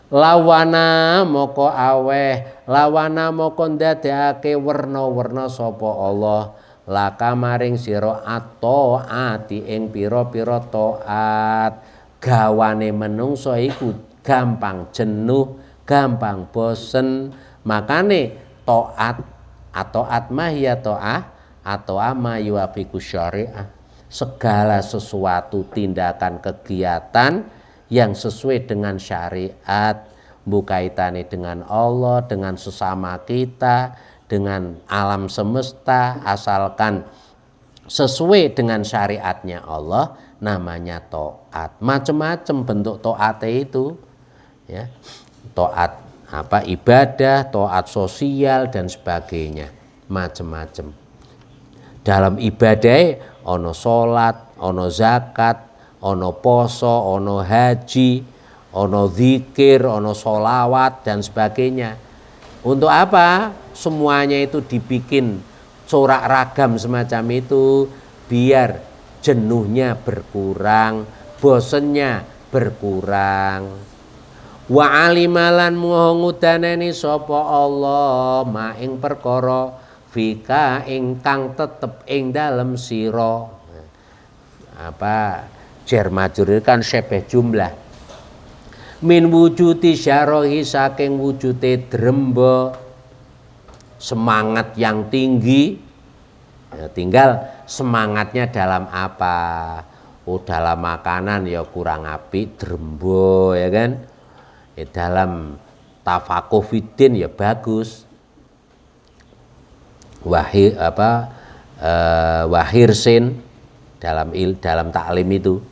A: Lawana moko aweh, lawana moko ndadekake werna-werna sapa Allah laka maring sira at-taati ing pira-pira taat. Gawane menungso iku gampang jenuh, gampang bosen. Makane taat atau atmahya taah atau amayuafiku syariah, segala sesuatu tindakan kegiatan yang sesuai dengan syariat, kaitannya dengan Allah, dengan sesama kita, dengan alam semesta, asalkan sesuai dengan syariatnya Allah, namanya taat. Macam-macam bentuk taatnya itu, ya. Taat ibadah, taat sosial dan sebagainya, macam-macam. Dalam ibadah ono salat, ono zakat, ono poso, ono haji, ono zikir, ono sholawat dan sebagainya. Untuk apa? Semuanya itu dibikin corak ragam semacam itu biar jenuhnya berkurang, bosennya berkurang. Wa alimalan moho ngudaneni sapa Allah ma ing perkara fika ingkang tetep ing dalem sira. Jar majrur kan syabeh jumlah. Min wujudi syarahi saking wujude dremba, semangat yang tinggi. Ya, tinggal semangatnya dalam apa? Dalam makanan ya kurang apik dremba, ya kan? Dalam tafakuh fiddin ya bagus. Wahirsin dalam taklim itu.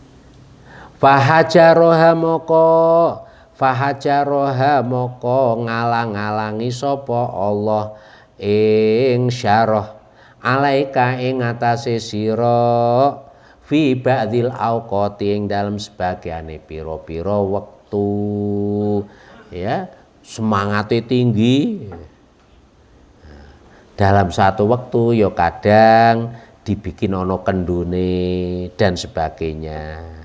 A: Fahajaroha moko ngalang-alangi sapa Allah ing syarah alaika ing atase sira fi ba'dil auqati ing dalem sebagiane pira-pira wektu, ya, semangatnya tinggi. Dalam satu waktu ya kadang dibikin ono kendune dan sebagainya.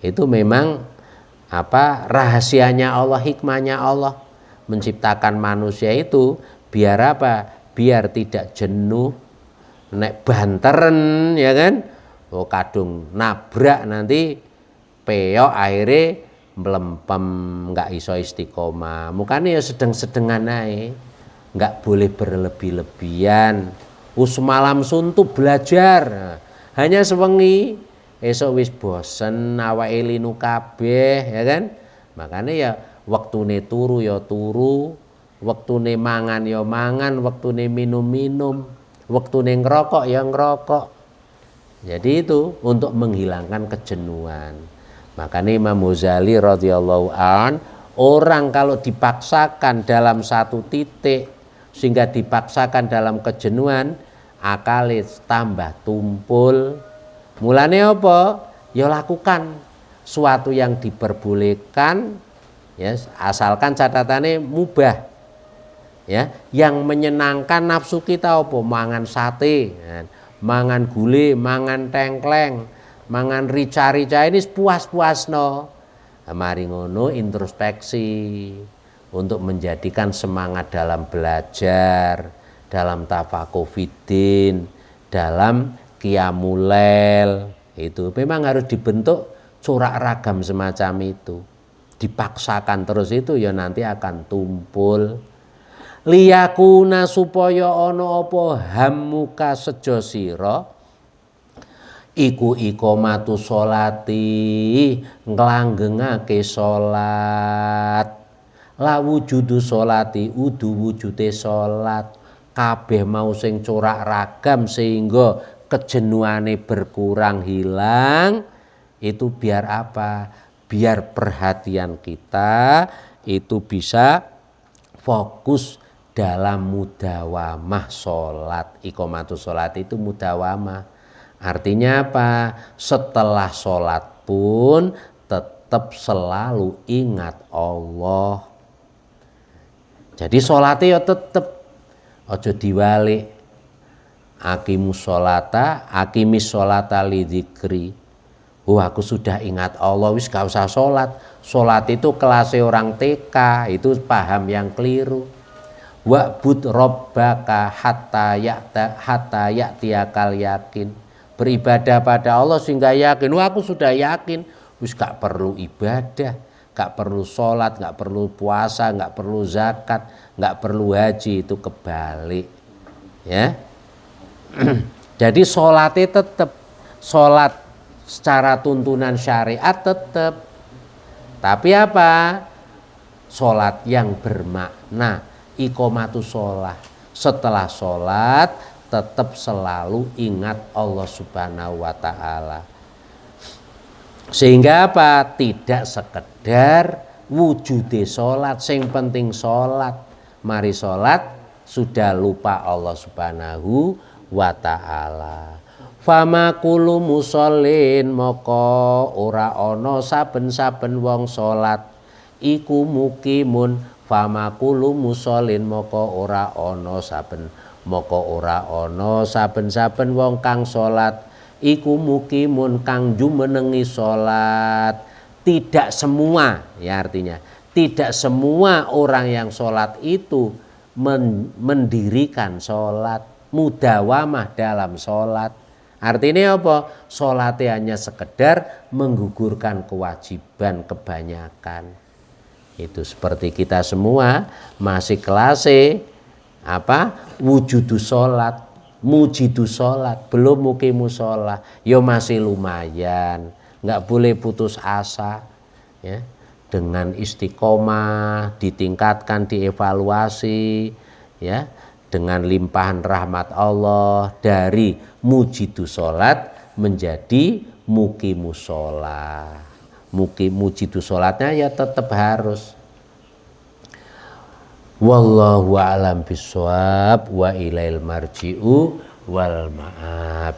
A: Itu memang rahasianya Allah, hikmahnya Allah menciptakan manusia itu biar apa? Biar tidak jenuh, nek banteren, ya kan? kadung nabrak nanti peyok akhirnya melempem, nggak iso istiqomah. Mukanya ya sedeng-sedengan ae, nggak boleh berlebih-lebihan. Semalam suntuk belajar, hanya sewengi, esok wis bosen, awake linu kabeh, ya kan? Makanya ya waktune turu ya turu, waktune mangan ya mangan, waktune minum-minum, waktune ngerokok ya ngerokok. Jadi itu untuk menghilangkan kejenuhan. Makanya Imam Ghazali radhiyallahu an, orang kalau dipaksakan dalam satu titik sehingga dipaksakan dalam kejenuhan, akale tambah tumpul. Mulane apa? Ya lakukan suatu yang diperbolehkan, ya, asalkan catatannya mubah. Ya, yang menyenangkan nafsu kita apa? Mangan sate, mangan gule, mangan tengkleng, mangan rica-rica, ini puas-puasno. Mari ngono introspeksi untuk menjadikan semangat dalam belajar, dalam tafaqufidin, dalam qiyamulail. Itu memang harus dibentuk corak ragam semacam itu. Dipaksakan terus itu ya nanti akan tumpul. Liyakuna supaya ana apa hammuka sejo sira iku iqamatu sholati, nglanggengake salat, la wujudu sholati, udu wujude salat, kabeh mau sing corak ragam sehingga kejenuhane berkurang hilang. Itu biar apa? Biar perhatian kita itu bisa fokus dalam mudawamah sholat. Iqamatus sholat itu mudawamah. Artinya apa? Setelah sholat pun tetap selalu ingat Allah. Jadi sholatnya ya tetap, ojo diwalik. Aqimus sholata, aqimis sholata lidzikri. Aku sudah ingat Allah, wis gak usah sholat. Sholat itu kelasnya orang TK, itu paham yang keliru. Wa'bud rabbaka hatta ya'tiyakal yakin. Beribadah pada Allah sehingga yakin. Aku sudah yakin, wis gak perlu ibadah, gak perlu sholat, gak perlu puasa, gak perlu zakat, gak perlu haji. Itu kebalik, ya. Jadi sholatnya tetap, sholat secara tuntunan syariat tetap, tapi apa? Sholat yang bermakna. Iqamatus sholat, setelah sholat tetap selalu ingat Allah subhanahu wa ta'ala. Sehingga apa? Tidak sekedar wujude sholat, sing penting sholat. Mari sholat sudah lupa Allah subhanahu wa ta'ala. Fama kulu musallin, moko ora ana saben-saben wong sholat iku mukimun. Fama kulu musallin, moko ora ana saben-saben wong kang sholat iku mukimun, kang jumenengi sholat. Tidak semua, ya artinya tidak semua orang yang sholat itu mendirikan sholat, mudawamah dalam sholat. Artinya apa? Sholatnya hanya sekedar menggugurkan kewajiban kebanyakan. Itu seperti kita semua masih kelasnya apa? Wujudu sholat, mujidu sholat, belum mukimu sholat. Ya masih lumayan, nggak boleh putus asa, ya. Dengan istiqomah ditingkatkan, dievaluasi, ya, dengan limpahan rahmat Allah dari mujidu sholat menjadi mukimu sholat. Mujidu sholatnya ya tetap harus. Wallahu a'lam bishawab wa ilail marji'u wal ma'ab.